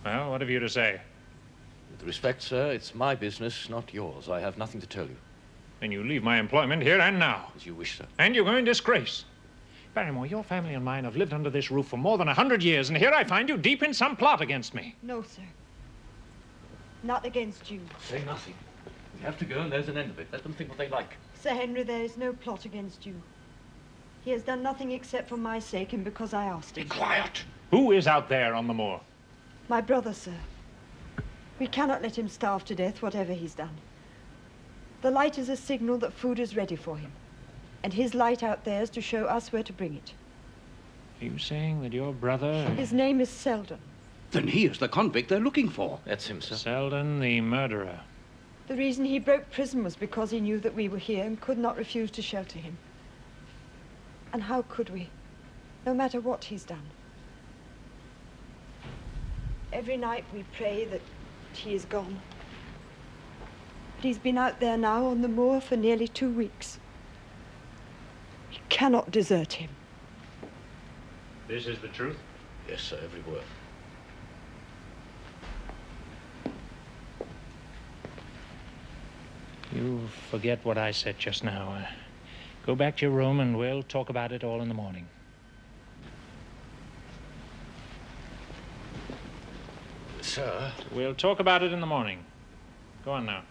Well, what have you to say?
With respect, sir, it's my business, not yours. I have nothing to tell you.
Then you leave my employment here and now.
As you wish, sir.
And you're going disgrace. Barrymore, your family and mine have lived under this roof for more than 100 years, and here I find you deep in some plot against me.
No, sir. Not against you.
Say nothing. We have to go, and there's an end of it. Let them think what they like.
Sir Henry, there is no plot against you. He has done nothing except for my sake and because I asked him.
Be quiet. Who is out there on the moor?
My brother, sir. We cannot let him starve to death, whatever he's done. The light is a signal that food is ready for him. And his light out there is to show us where to bring it.
Are you saying that your brother...
His name is Selden.
Then he is the convict they're looking for.
That's him, sir.
Selden, the murderer.
The reason he broke prison was because he knew that we were here and could not refuse to shelter him. And how could we, no matter what he's done? Every night we pray that he is gone. But he's been out there now on the moor for nearly 2 weeks. We cannot desert him.
This is the truth?
Yes, sir, every word.
You forget what I said just now. Go back to your room and we'll talk about it all in the morning.
Sir?
We'll talk about it in the morning. Go on now.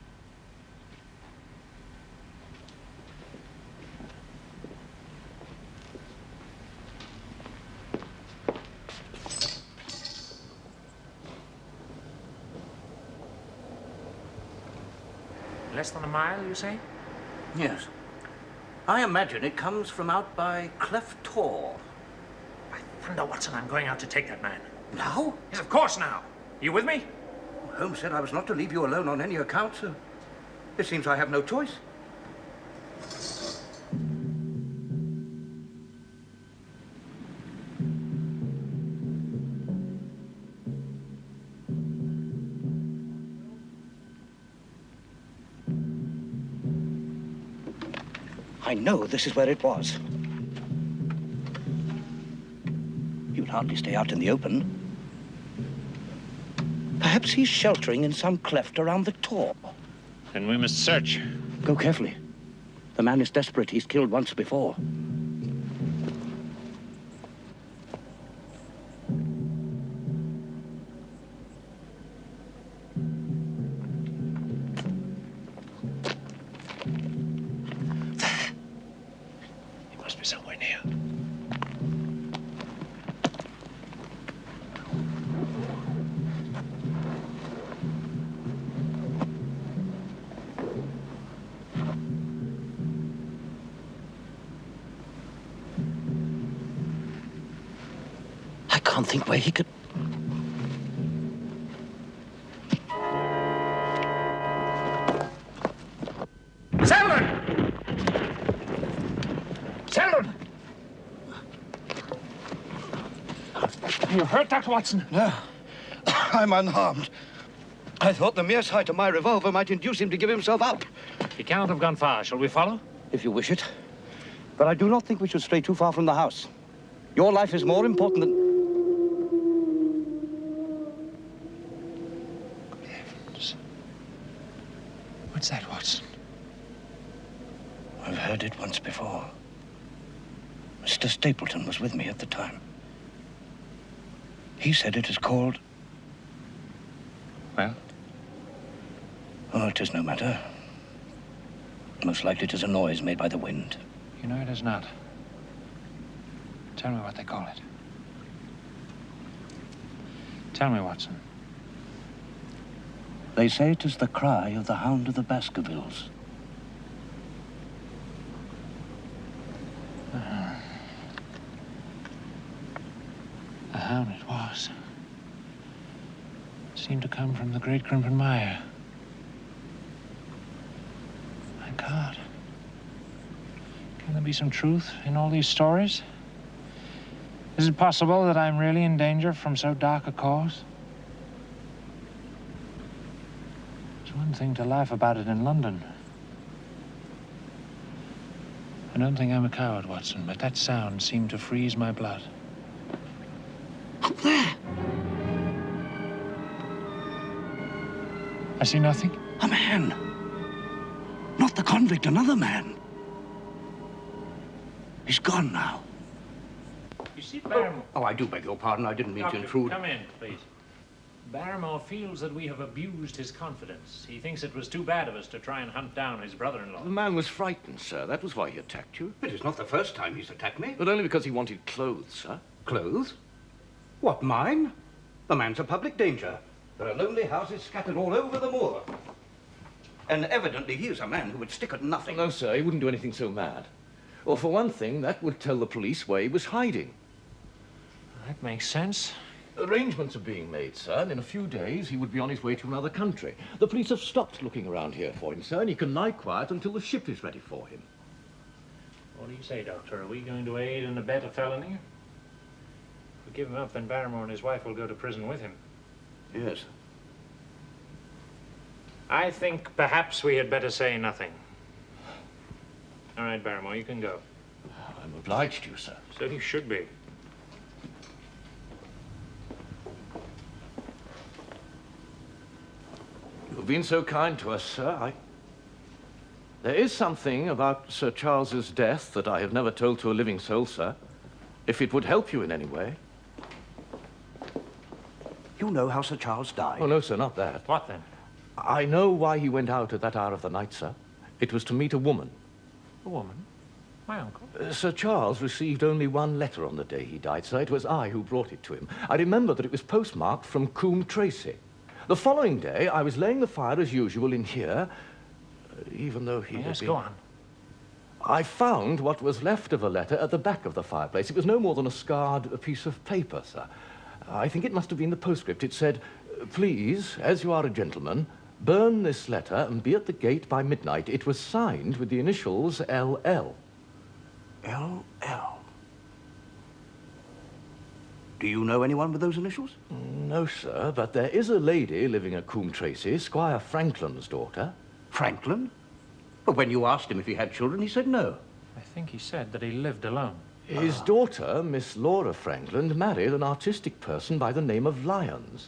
Less than a mile, you say?
Yes. I imagine it comes from out by Cleft Tor.
I wonder, Watson, I'm going out to take that man.
Now?
Yes, of course now. You with me?
Holmes said I was not to leave you alone on any account, sir. It seems I have no choice. I know this is where it was. He would hardly stay out in the open. Perhaps he's sheltering in some cleft around the tor.
Then we must search.
Go carefully. The man is desperate. He's killed once before.
He must be somewhere near.
I can't think where he could...
Selden! Selden! Are you hurt, Dr. Watson?
No. I'm unharmed. I thought the mere sight of my revolver might induce him to give himself up.
He cannot have gone far. Shall we follow?
If you wish it. But I do not think we should stray too far from the house. Your life is more important than...
Good heavens. What's that, Watson?
I've heard it once before. Mr. Stapleton was with me at the time. He said it is called...
Well?
Oh, it is no matter. Most likely it is a noise made by the wind.
You know it is not. Tell me what they call it. Tell me, Watson.
They say it is the cry of the Hound of the Baskervilles.
The Hound it was. It seemed to come from the great Crimpen Mire. My God. Can there be some truth in all these stories? Is it possible that I'm really in danger from so dark a cause? It's one thing to laugh about it in London. I don't think I'm a coward, Watson, but that sound seemed to freeze my blood.
Up there!
I see nothing.
A man. Not the convict, another man. He's gone now.
You see, Barrymore...
Oh, I do beg your pardon. I didn't mean to intrude.
Come in, please. Barrymore feels that we have abused his confidence. He thinks it was too bad of us to try and hunt down his brother-in-law.
The man was frightened, sir. That was why he attacked you.
It is not the first time he's attacked me.
But only because he wanted clothes, sir.
Clothes? What, mine? The man's a public danger. There are lonely houses scattered all over the moor. And evidently he is a man who would stick at nothing.
No, sir, he wouldn't do anything so mad. Well, for one thing, that would tell the police where he was hiding.
That makes sense.
Arrangements are being made, sir, and in a few days he would be on his way to another country. The police have stopped looking around here for him, sir, and he can lie quiet until the ship is ready for him.
What do you say, Doctor? Are we going to aid and abet a felony? If we give him up, then Barrymore and his wife will go to prison with him.
Yes.
I think perhaps we had better say nothing. All right, Barrymore, you can go.
I'm obliged to you, sir.
So you should be.
You've been so kind to us, sir. There is something about Sir Charles's death that I have never told to a living soul, sir. If it would help you in any way.
You know how Sir Charles died?
Oh, no, sir, not that.
What then?
I know why he went out at that hour of the night, sir. It was to meet a woman.
A woman? My uncle?
Sir Charles received only one letter on the day he died, sir. It was I who brought it to him. I remember that it was postmarked from Coombe Tracy. The following day, I was laying the fire as usual in here, even though he
Yes,
had been...
go on.
I found what was left of a letter at the back of the fireplace. It was no more than a scarred piece of paper, sir. I think it must have been the postscript. It said, "Please, as you are a gentleman, burn this letter and be at the gate by midnight." It was signed with the initials L.L.
L.L. Do you know anyone with those initials?
No, sir, but there is a lady living at Coombe Tracy, Squire Franklin's daughter.
Franklin? But when you asked him if he had children, he said no.
I think he said that he lived alone.
His daughter, Miss Laura Frankland, married an artistic person by the name of Lyons.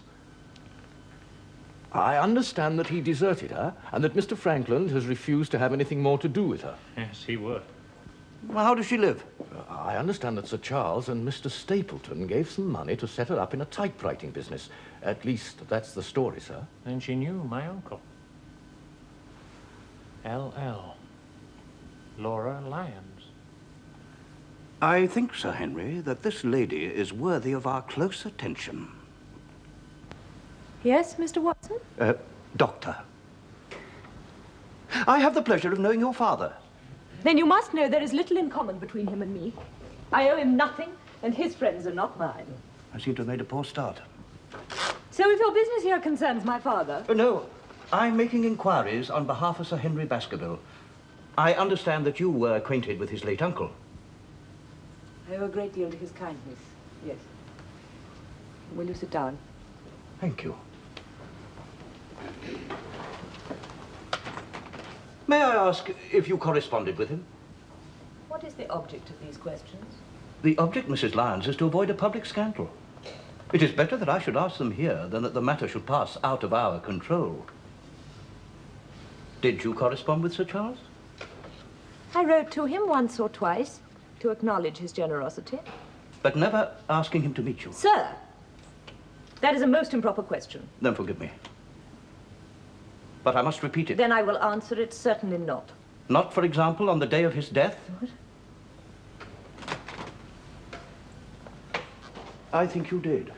I understand that he deserted her, and that Mr. Frankland has refused to have anything more to do with her.
Yes, he would.
Well, how does she live?
I understand that Sir Charles and Mr. Stapleton gave some money to set her up in a typewriting business. At least, that's the story, sir.
Then she knew my uncle. L.L. Laura Lyons.
I think, Sir Henry, that this lady is worthy of our close attention.
Yes, Mr. Watson?
Doctor. I have the pleasure of knowing your father.
Then you must know there is little in common between him and me. I owe him nothing, and his friends are not mine.
I seem to have made a poor start.
So if your business here concerns my father...
No, I'm making inquiries on behalf of Sir Henry Baskerville. I understand that you were acquainted with his late uncle.
I owe a great deal to his kindness, yes. Will you sit down?
Thank you. May I ask if you corresponded with him?
What is the object of these questions?
The object, Mrs. Lyons, is to avoid a public scandal. It is better that I should ask them here than that the matter should pass out of our control. Did you correspond with Sir Charles?
I wrote to him once or twice to acknowledge his generosity.
But never asking him to meet you?
Sir, that is a most improper question.
Then forgive me. But I must repeat it.
Then I will answer it certainly not.
Not, for example, on the day of his death?
What?
I think you did.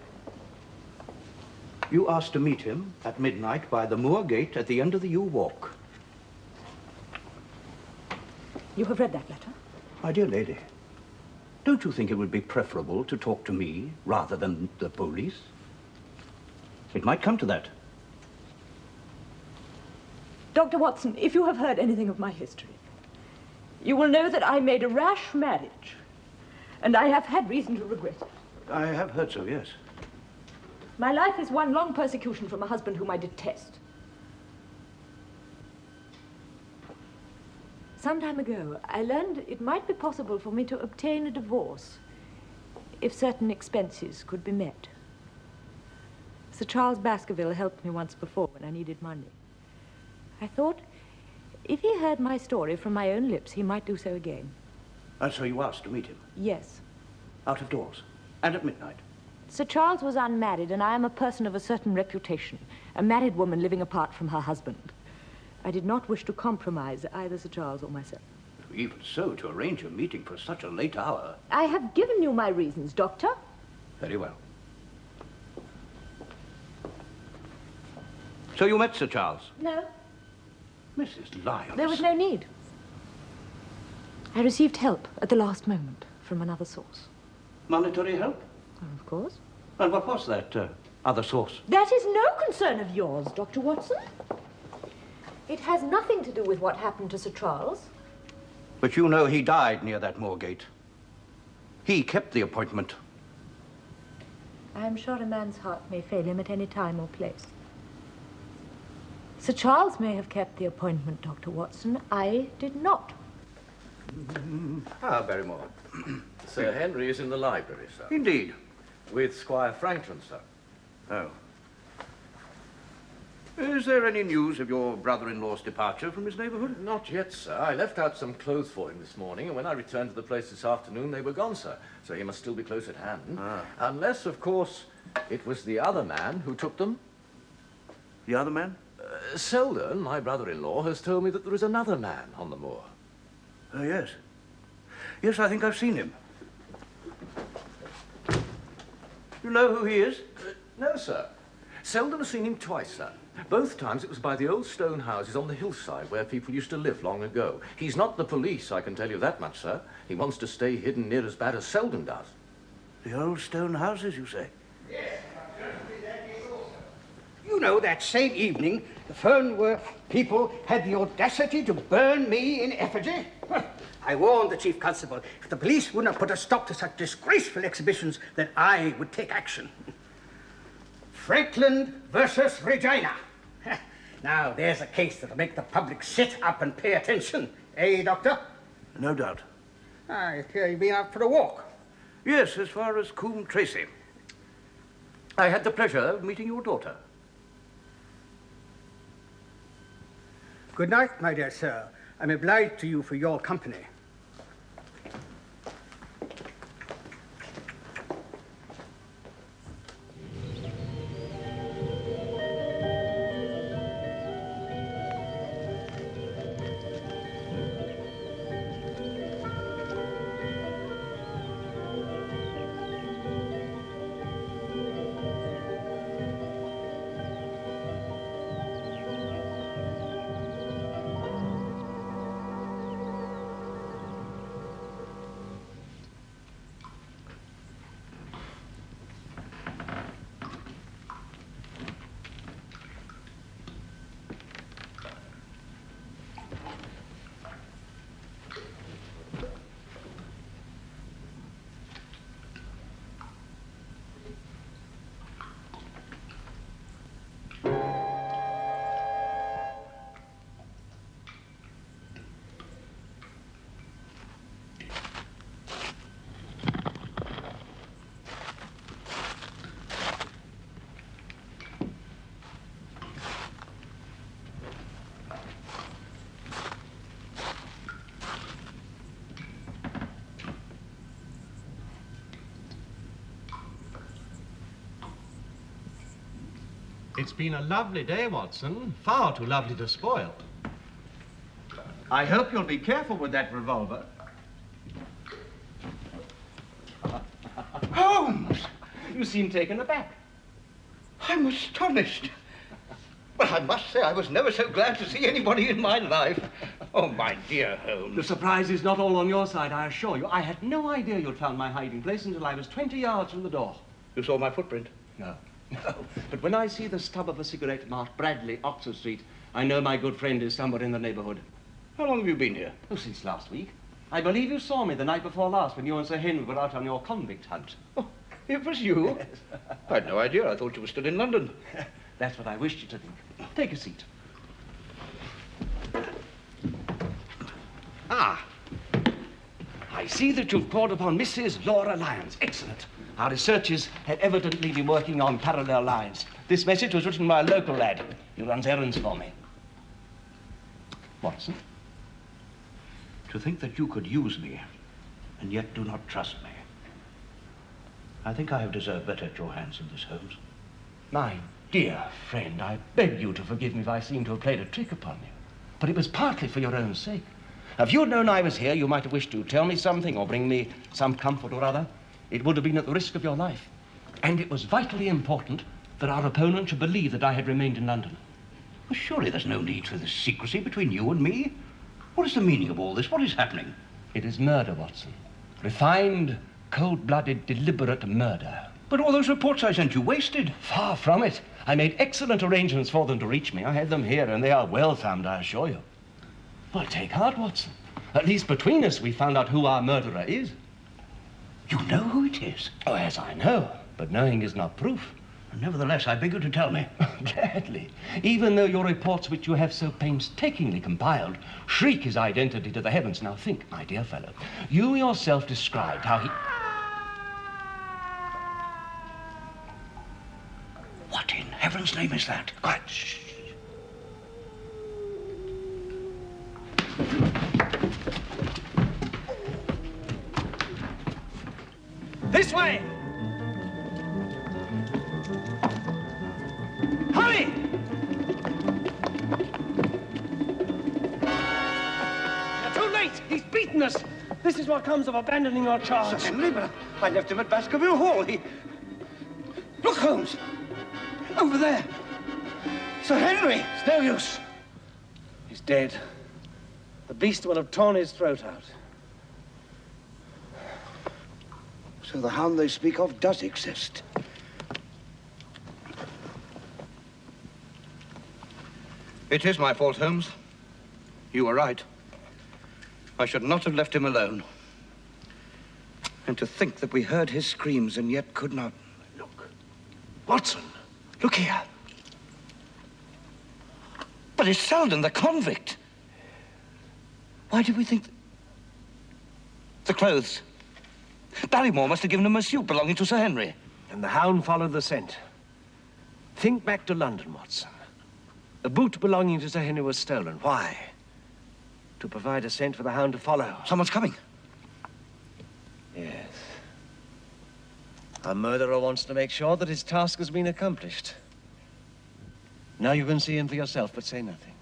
You asked to meet him at midnight by the Moor Gate at the end of the Yew Walk.
You have read that letter?
My dear lady, don't you think it would be preferable to talk to me rather than the police? It might come to that.
Dr. Watson, if you have heard anything of my history, you will know that I made a rash marriage, and I have had reason to regret it.
I have heard so, yes.
My life is one long persecution from a husband whom I detest. Some time ago, I learned it might be possible for me to obtain a divorce if certain expenses could be met. Sir Charles Baskerville helped me once before when I needed money. I thought, if he heard my story from my own lips, he might do so again.
And so you asked to meet him?
Yes.
Out of doors? And at midnight?
Sir Charles was unmarried, and I am a person of a certain reputation, a married woman living apart from her husband. I did not wish to compromise either Sir Charles or myself.
Even so, to arrange a meeting for such a late hour...
I have given you my reasons, Doctor.
Very well. So you met Sir Charles?
No.
Mrs. Lyons.
There was no need. I received help at the last moment from another source.
Monetary help?
Well, of course.
And what was that other source?
That is no concern of yours, Dr. Watson. It has nothing to do with what happened to Sir Charles.
But you know he died near that Moor Gate. He kept the appointment.
I am sure a man's heart may fail him at any time or place. Sir Charles may have kept the appointment, Dr. Watson. I did not.
Ah, Barrymore. Sir Henry is in the library, sir.
Indeed.
With Squire Franklin, sir.
Oh. Is there any news of your brother-in-law's departure from his neighborhood?
Not yet, sir. I left out some clothes for him this morning, and when I returned to the place this afternoon, they were gone, sir. So he must still be close at hand. Unless, of course, it was the other man who took them.
The other man?
Selden, my brother-in-law, has told me that there is another man on the moor.
Oh, yes. Yes, I think I've seen him. You know who he is?
No, sir. Selden has seen him twice, sir. Both times it was by the old stone houses on the hillside where people used to live long ago. He's not the police, I can tell you that much, sir. He wants to stay hidden near as bad as Selden does.
The old stone houses, you say?
Yes. You know, that same evening, the Fernworth people had the audacity to burn me in effigy. I warned the chief constable, if the police would not put a stop to such disgraceful exhibitions, then I would take action. Franklin versus Regina. Now, there's a case that'll make the public sit up and pay attention. Eh, Doctor?
No doubt.
I hear you've been out for a walk.
Yes, as far as Coombe Tracy. I had the pleasure of meeting your daughter.
Good night, my dear sir. I'm obliged to you for your company.
It's been a lovely day, Watson. Far too lovely to spoil. I hope you'll be careful with that revolver.
Holmes!
You seem taken aback.
I'm astonished. Well, I must say I was never so glad to see anybody in my life. Oh, my dear Holmes.
The surprise is not all on your side, I assure you. I had no idea you'd found my hiding place until I was 20 yards from the door.
You saw my footprint?
No. No. But when I see the stub of a cigarette marked Bradley, Oxford Street, I know my good friend is somewhere in the neighborhood.
How long have you been here?
Oh, since last week. I believe you saw me the night before last when you and Sir Henry were out on your convict hunt.
Oh, it was you?
Yes.
I had no idea. I thought you were still in London.
That's what I wished you to think. Take a seat. Ah. I see that you've called upon Mrs. Laura Lyons. Excellent. Our researchers had evidently been working on parallel lines. This message was written by a local lad. He runs errands for me. Watson?
To think that you could use me and yet do not trust me. I think I have deserved better at your hands than this, Holmes.
My dear friend, I beg you to forgive me if I seem to have played a trick upon you. But it was partly for your own sake. If you'd known I was here, you might have wished to tell me something or bring me some comfort or other. It would have been at the risk of your life. And it was vitally important that our opponent should believe that I had remained in London.
Well, surely there's no need for this secrecy between you and me. What is the meaning of all this? What is happening?
It is murder, Watson. Refined, cold-blooded, deliberate murder.
But all those reports I sent you wasted.
Far from it. I made excellent arrangements for them to reach me. I had them here, and they are well found, I assure you. Well, take heart, Watson. At least between us, we found out who our murderer is.
You know who it is?
Oh, yes, I know. But knowing is not proof.
Nevertheless, I beg you to tell me.
Gladly. Even though your reports, which you have so painstakingly compiled, shriek his identity to the heavens. Now think, my dear fellow, you yourself described how he...
What in heaven's name is that?
Quiet. Shh.
This way! Hurry! You're too late! He's beaten us! This is what comes of abandoning your charge.
Sir Henry, but I left him at Baskerville Hall.
Look, Holmes! Over there! Sir Henry!
It's no use. He's dead. The beast will have torn his throat out.
So the Hound they speak of does exist. It is my fault, Holmes. You were right. I should not have left him alone. And to think that we heard his screams and yet could not.
Look. Watson, look here.
But it's Selden, the convict. Why did we think... The clothes. Barrymore must have given him a suit belonging to Sir Henry.
And the Hound followed the scent. Think back to London, Watson. The boot belonging to Sir Henry was stolen. Why? To provide a scent for the Hound to follow.
Someone's coming.
Yes. A murderer wants to make sure that his task has been accomplished. Now you can see him for yourself, but say nothing.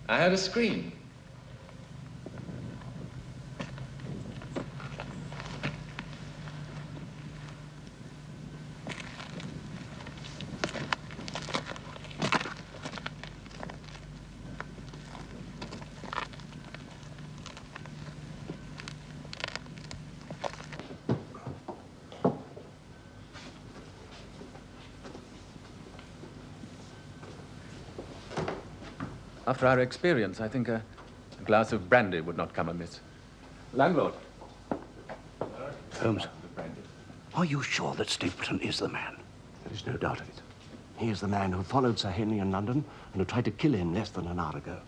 I heard a scream. After our experience, I think a glass of brandy would not come amiss. Landlord.
Holmes, are you sure that Stapleton is the man?
There is no doubt of it. He is the man who followed Sir Henry in London and who tried to kill him less than an hour ago.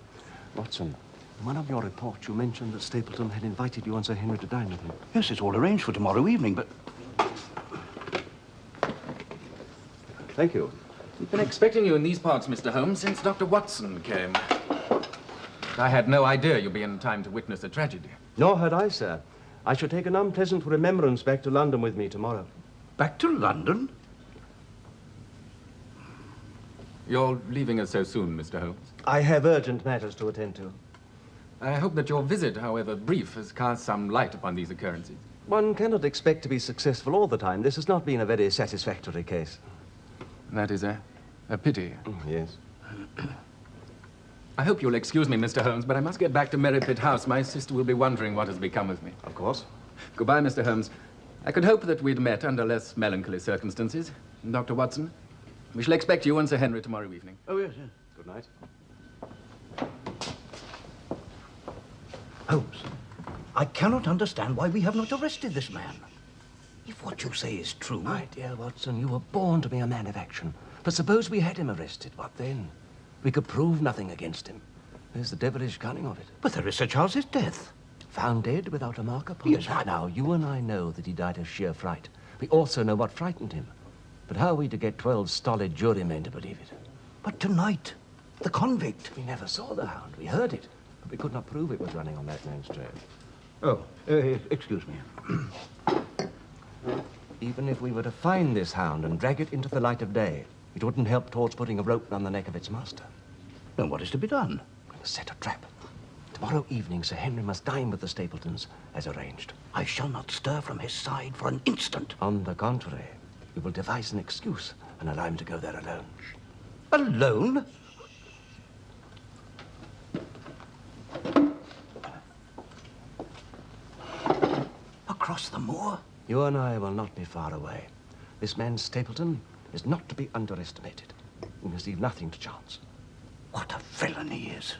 Watson, in one of your reports, you mentioned that Stapleton had invited you and Sir Henry to dine with him.
Yes, it's all arranged for tomorrow evening, but...
Thank you.
We've been expecting you in these parts, Mr. Holmes, since Dr. Watson came. I had no idea you'd be in time to witness a tragedy.
Nor had I, sir. I shall take an unpleasant remembrance back to London with me tomorrow.
Back to London?
You're leaving us so soon, Mr. Holmes.
I have urgent matters to attend to.
I hope that your visit, however brief, has cast some light upon these occurrences.
One cannot expect to be successful all the time. This has not been a very satisfactory case.
That is a pity.
Yes.
I hope you'll excuse me, Mr. Holmes, but I must get back to Merripit House. My sister will be wondering what has become of me.
Of course.
Goodbye, Mr. Holmes. I could hope that we'd met under less melancholy circumstances. Dr. Watson, we shall expect you and Sir Henry tomorrow evening.
Oh, yes, yes. Good night.
Holmes, I cannot understand why we have not arrested this man. If what you say is true...
My dear Watson, you were born to be a man of action. But suppose we had him arrested, what then? We could prove nothing against him. There's the devilish cunning of it.
But there is Sir Charles's death.
Found dead without a mark upon
Yes,
him. Now, you and I know that he died of sheer fright. We also know what frightened him. But how are we to get 12 stolid jurymen to believe it?
But tonight, the convict...
We never saw the Hound. We heard it. But we could not prove it was running on that man's trail.
Oh, excuse me.
Even if we were to find this Hound and drag it into the light of day, it wouldn't help towards putting a rope round the neck of its master.
Then what is to be done?
We must set a trap. Tomorrow evening, Sir Henry must dine with the Stapletons, as arranged.
I shall not stir from his side for an instant.
On the contrary, we will devise an excuse and allow him to go there alone.
Alone? Across the moor?
You and I will not be far away. This man Stapleton is not to be underestimated. We must leave nothing to chance.
What a villain he is.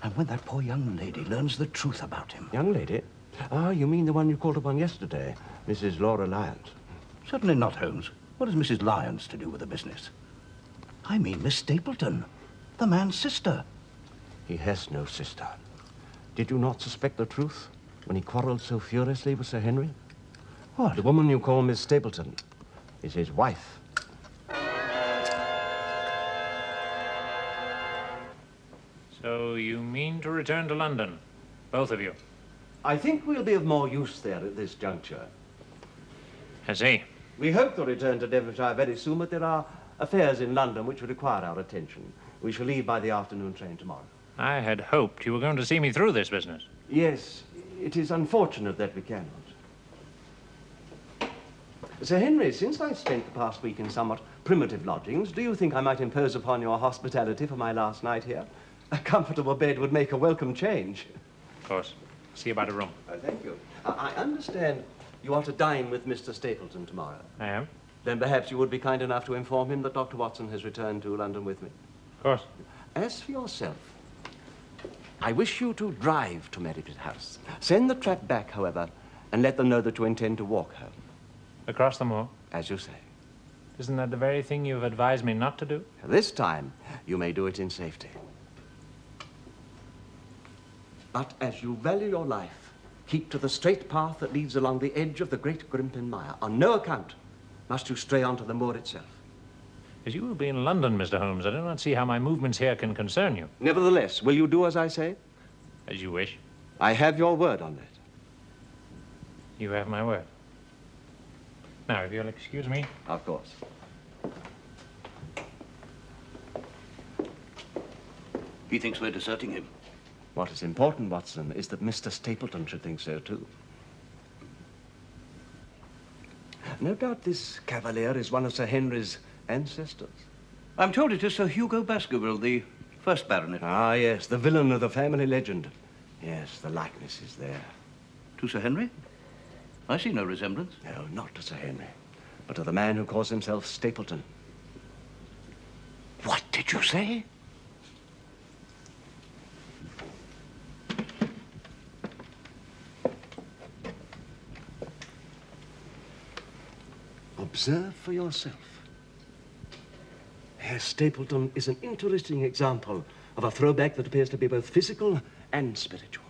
And when that poor young lady learns the truth about him...
Young lady? Ah, you mean the one you called upon yesterday, Mrs. Laura Lyons.
Certainly not, Holmes. What has Mrs. Lyons to do with the business? I mean Miss Stapleton, the man's sister.
He has no sister. Did you not suspect the truth when he quarreled so furiously with Sir Henry?
What?
The woman you call Miss Stapleton is his wife.
So you mean to return to London, both of you?
I think we'll be of more use there at this juncture.
I see.
We hope to return to Devonshire very soon, but there are affairs in London which require our attention. We shall leave by the afternoon train tomorrow.
I had hoped you were going to see me through this business.
Yes, it is unfortunate that we cannot. Sir Henry, since I spent the past week in somewhat primitive lodgings, do you think I might impose upon your hospitality for my last night here? A comfortable bed would make a welcome change.
Of course. See about a room.
Thank you. I understand you are to dine with Mr. Stapleton tomorrow.
I am.
Then perhaps you would be kind enough to inform him that Dr. Watson has returned to London with me.
Of course.
As for yourself, I wish you to drive to Merripit House. Send the trap back, however, and let them know that you intend to walk home.
Across the moor?
As you say.
Isn't that the very thing you've advised me not to do?
This time, you may do it in safety. But as you value your life, keep to the straight path that leads along the edge of the great Grimpen Mire. On no account must you stray onto the moor itself.
As you will be in London, Mr. Holmes, I do not see how my movements here can concern you.
Nevertheless, will you do as I say?
As you wish.
I have your word on that.
You have my word. Now, if you'll excuse me.
Of course.
He thinks we're deserting him.
What is important, Watson, is that Mr. Stapleton should think so, too. No doubt this cavalier is one of Sir Henry's ancestors.
I'm told it is Sir Hugo Baskerville, the first baronet.
Ah, yes, the villain of the family legend. Yes, the likeness is there.
To Sir Henry? I see no resemblance.
No, not to Sir Henry, but to the man who calls himself Stapleton.
What did you say?
Observe for yourself. Herr Stapleton is an interesting example of a throwback that appears to be both physical and spiritual.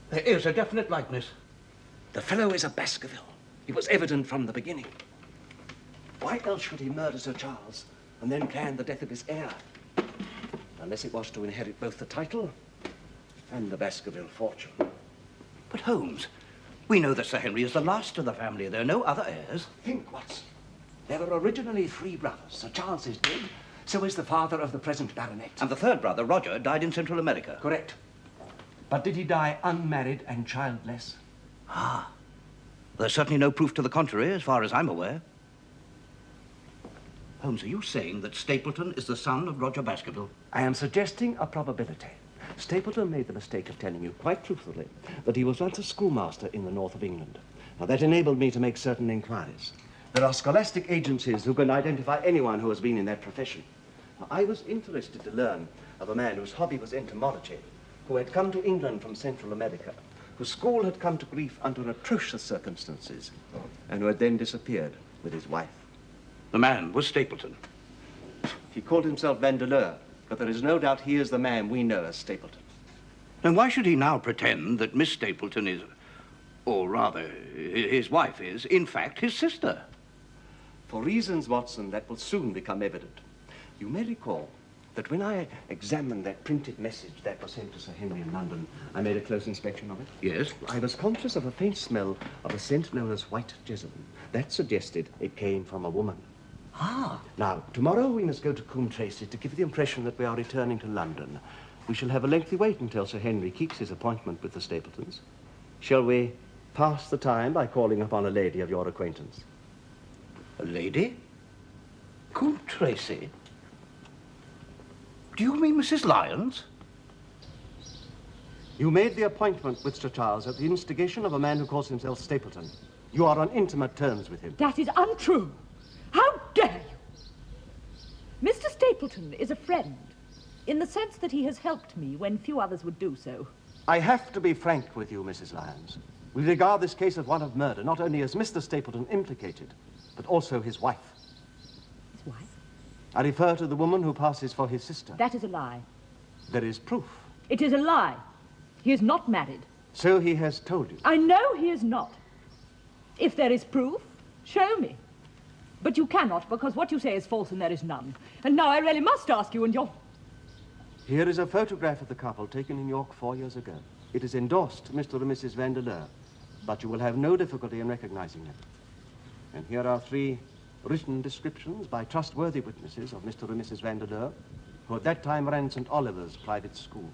There is a definite likeness.
The fellow is a Baskerville. It was evident from the beginning. Why else should he murder Sir Charles and then plan the death of his heir? Unless it was to inherit both the title and the Baskerville fortune.
But Holmes, we know that Sir Henry is the last of the family. There are no other heirs.
Think, Watson. There were originally 3 brothers. Sir Charles is dead. So is the father of the present baronet.
And the third brother, Roger, died in Central America.
Correct. But did he die unmarried and childless?
Ah. There's certainly no proof to the contrary, as far as I'm aware. Holmes, are you saying that Stapleton is the son of Roger Baskerville?
I am suggesting a probability. Stapleton made the mistake of telling you, quite truthfully, that he was once a schoolmaster in the north of England. Now, that enabled me to make certain inquiries. There are scholastic agencies who can identify anyone who has been in that profession. Now, I was interested to learn of a man whose hobby was entomology, who had come to England from Central America, whose school had come to grief under atrocious circumstances, and who had then disappeared with his wife.
The man was Stapleton.
He called himself Vandeleur, but there is no doubt he is the man we know as Stapleton.
Then why should he now pretend that Miss Stapleton is, or rather, his wife is, in fact, his sister?
For reasons, Watson, that will soon become evident. You may recall that when I examined that printed message that was sent to Sir Henry in London, I made a close inspection of it.
Yes?
I was conscious of a faint smell of a scent known as white jessamine. That suggested it came from a woman.
Ah.
Now, tomorrow we must go to Coombe Tracey to give the impression that we are returning to London. We shall have a lengthy wait until Sir Henry keeps his appointment with the Stapletons. Shall we pass the time by calling upon a lady of your acquaintance?
A lady? Coombe Tracey? Do you mean Mrs. Lyons?
You made the appointment with Sir Charles at the instigation of a man who calls himself Stapleton. You are on intimate terms with him.
That is untrue. How dare you? Mr. Stapleton is a friend, in the sense that he has helped me when few others would do so.
I have to be frank with you, Mrs. Lyons. We regard this case as one of murder, not only as Mr. Stapleton implicated, but also his wife.
His wife?
I refer to the woman who passes for his sister.
That is a lie.
There is proof.
It is a lie. He is not married.
So he has told you.
I know he is not. If there is proof, show me. But you cannot, because what you say is false and there is none. And now I really must ask you, and you're...
Here is a photograph of the couple taken in York 4 years ago. It is endorsed Mr. and Mrs. Vandeleur, but you will have no difficulty in recognizing them. And here are 3 written descriptions by trustworthy witnesses of Mr. and Mrs. Vandeleur, who at that time ran St. Oliver's private school.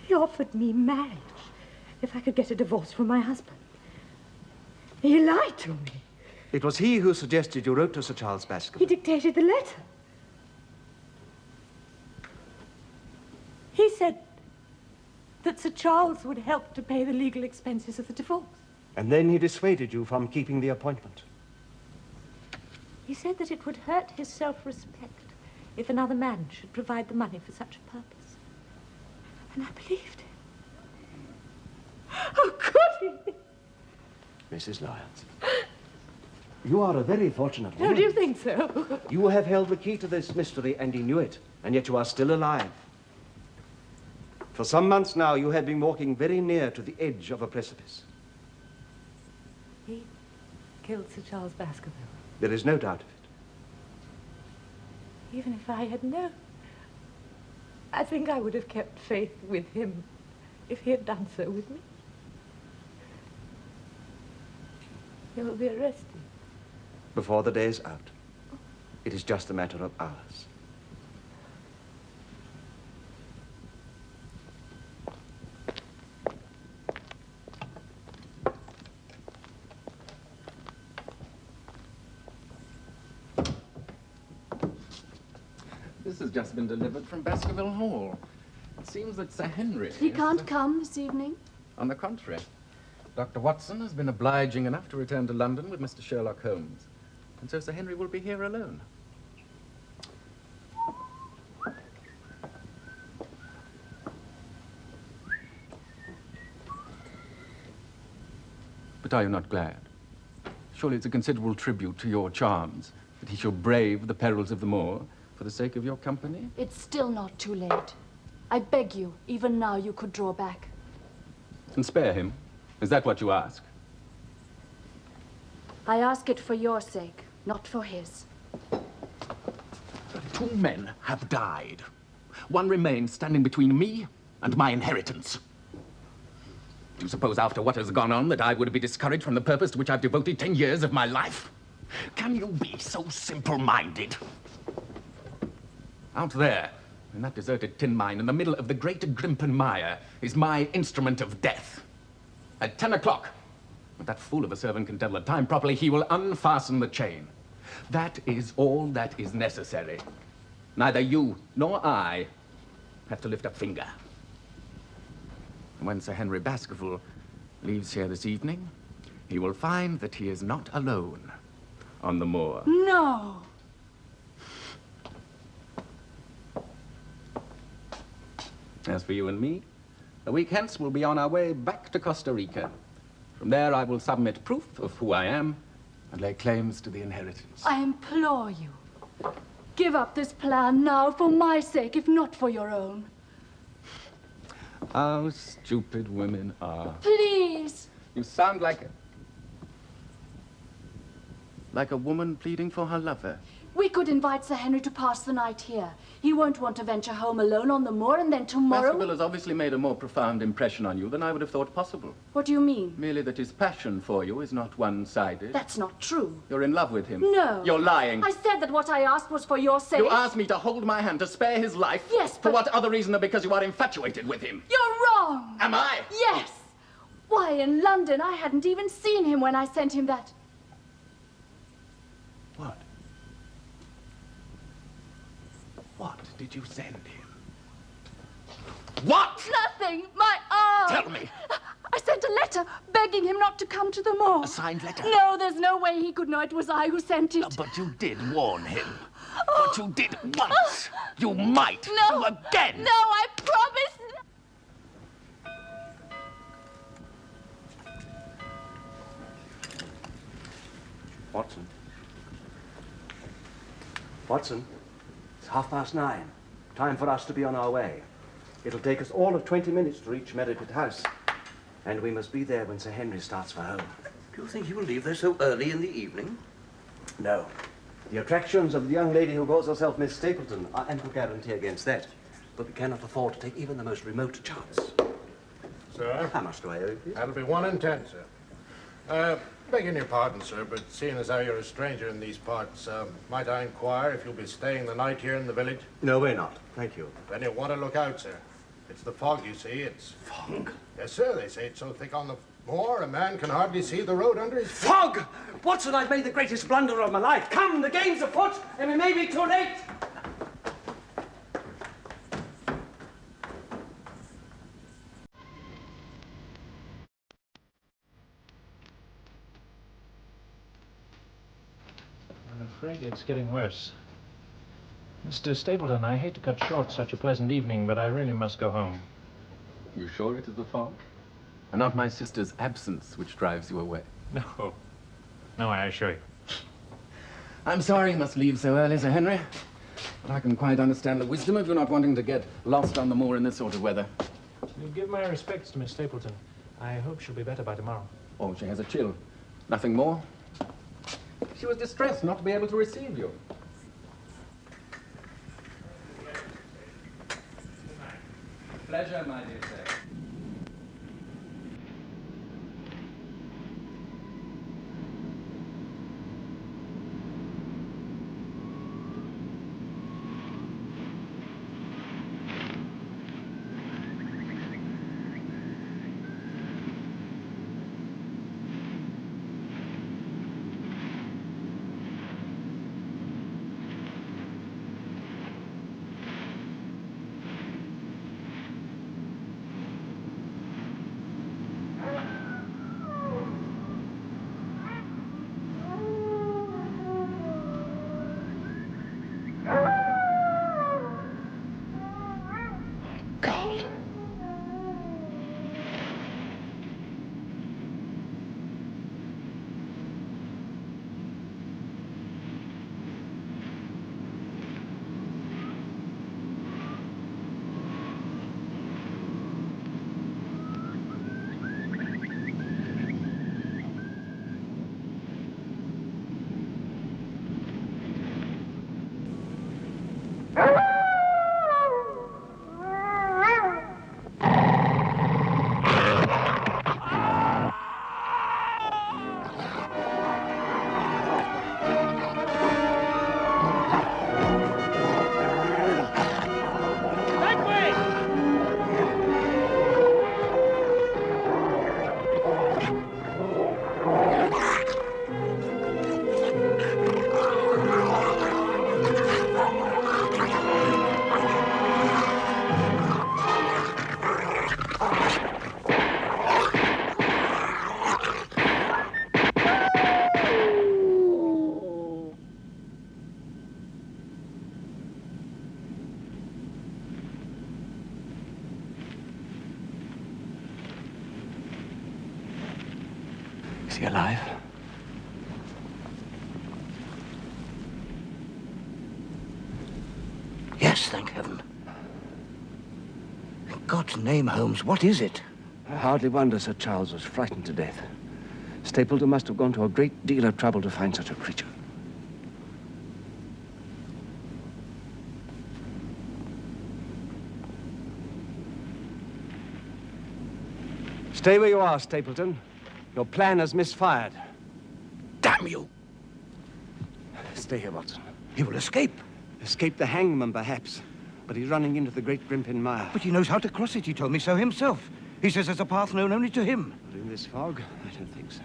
He offered me marriage if I could get a divorce from my husband. He lied to me.
It was he who suggested you wrote to Sir Charles Baskerville.
He dictated the letter. He said that Sir Charles would help to pay the legal expenses of the divorce.
And then he dissuaded you from keeping the appointment.
He said that it would hurt his self-respect if another man should provide the money for such a purpose. And I believed him. How could he?
Mrs. Lyons, you are a very fortunate
How
woman.
do you think so?
You have held the key to this mystery, and he knew it, and yet you are still alive. For some months now, you have been walking very near to the edge of a precipice.
He killed Sir Charles Baskerville.
There is no doubt of it.
Even if I had known, I think I would have kept faith with him if he had done so with me. He will be arrested.
Before the day is out. It is just a matter of hours.
This has just been delivered from Baskerville Hall. It seems that Sir Henry...
He can't come this evening?
On the contrary. Dr. Watson has been obliging enough to return to London with Mr. Sherlock Holmes. And so Sir Henry will be here alone. But are you not glad? Surely it's a considerable tribute to your charms that he should brave the perils of the moor for the sake of your company?
It's still not too late. I beg you, even now you could draw back.
And spare him? Is that what you ask?
I ask it for your sake, not for his.
2 men have died. One remains standing between me and my inheritance. Do you suppose after what has gone on that I would be discouraged from the purpose to which I've devoted 10 years of my life? Can you be so simple-minded? Out there, in that deserted tin mine, in the middle of the great Grimpen Mire, is my instrument of death. At 10 o'clock, if that fool of a servant can tell the time properly, he will unfasten the chain. That is all that is necessary. Neither you nor I have to lift a finger. And when Sir Henry Baskerville leaves here this evening, he will find that he is not alone on the moor.
No!
As for you and me, a week hence we'll be on our way back to Costa Rica. From there I will submit proof of who I am and lay claims to the inheritance.
I implore you. Give up this plan now for my sake, if not for your own.
How stupid women are.
Please!
You sound like a woman pleading for her lover.
We could invite Sir Henry to pass the night here. He won't want to venture home alone on the moor, and then tomorrow...
Baskerville has obviously made a more profound impression on you than I would have thought possible.
What do you mean?
Merely that his passion for you is not one-sided.
That's not true.
You're in love with him.
No.
You're lying.
I said that what I asked was for your sake.
You asked me to hold my hand, to spare his life?
Yes,
For
but...
what other reason than because you are infatuated with him?
You're wrong!
Am I?
Yes! Why, in London, I hadn't even seen him when I sent him that...
What? What did you send him? What?
Nothing! My arm!
Tell me!
I sent a letter begging him not to come to the moor.
A signed letter?
No, there's no way he could know it was I who sent it.
But you did warn him. But you did once. You might
No.
do again.
No, I promise.
Watson. Watson, it's 9:30. Time for us to be on our way. It'll take us all of 20 minutes to reach Merripit House. And we must be there when Sir Henry starts for home.
Do you think he will leave there so early in the evening?
No. The attractions of the young lady who calls herself Miss Stapleton are ample guarantee against that. But we cannot afford to take even the most remote chance.
Sir?
How much do I owe you, please?
That'll be 1 in 10, sir. Begging your pardon, sir, but seeing as how you're a stranger in these parts, might I inquire if you'll be staying the night here in the village?
No, we're not. Thank you.
Then you'll want to look out, sir. It's the fog, you see. It's...
Fog?
Yes, sir. They say it's so thick on the moor, a man can hardly see the road under his feet.
Fog! Watson, I've made the greatest blunder of my life. Come, the game's afoot, and we may be too late.
afraid it's getting worse. Mr. Stapleton, I hate to cut short such a pleasant evening, but I really must go home.
You sure it is the fog? And not my sister's absence which drives you away?
No. No, I assure you.
I'm sorry you must leave so early, Sir Henry. But I can quite understand the wisdom of you not wanting to get lost on the moor in this sort of weather.
You'll give my respects to Miss Stapleton. I hope she'll be better by tomorrow.
Oh, she has a chill. Nothing more? She was distressed not to be able to receive you. Pleasure, my dear sir.
Is he alive?
Yes, thank heaven. In God's name, Holmes, what is it?
I hardly wonder Sir Charles was frightened to death. Stapleton must have gone to a great deal of trouble to find such a creature. Stay where you are, Stapleton. Your plan has misfired.
Damn you!
Stay here, Watson.
He will escape.
Escape the hangman, perhaps. But he's running into the great Grimpen Mire.
But he knows how to cross it. He told me so himself. He says there's a path known only to him.
But in this fog, I don't think so.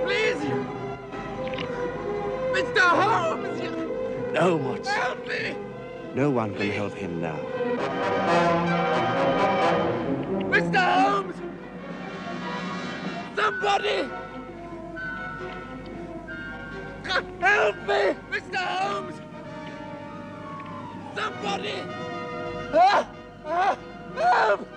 Please! Mr. Holmes!
No, Watson.
Help me!
No one can help him now.
Mr. Holmes! Somebody! Help me! Mr. Holmes! Somebody! Help! Help!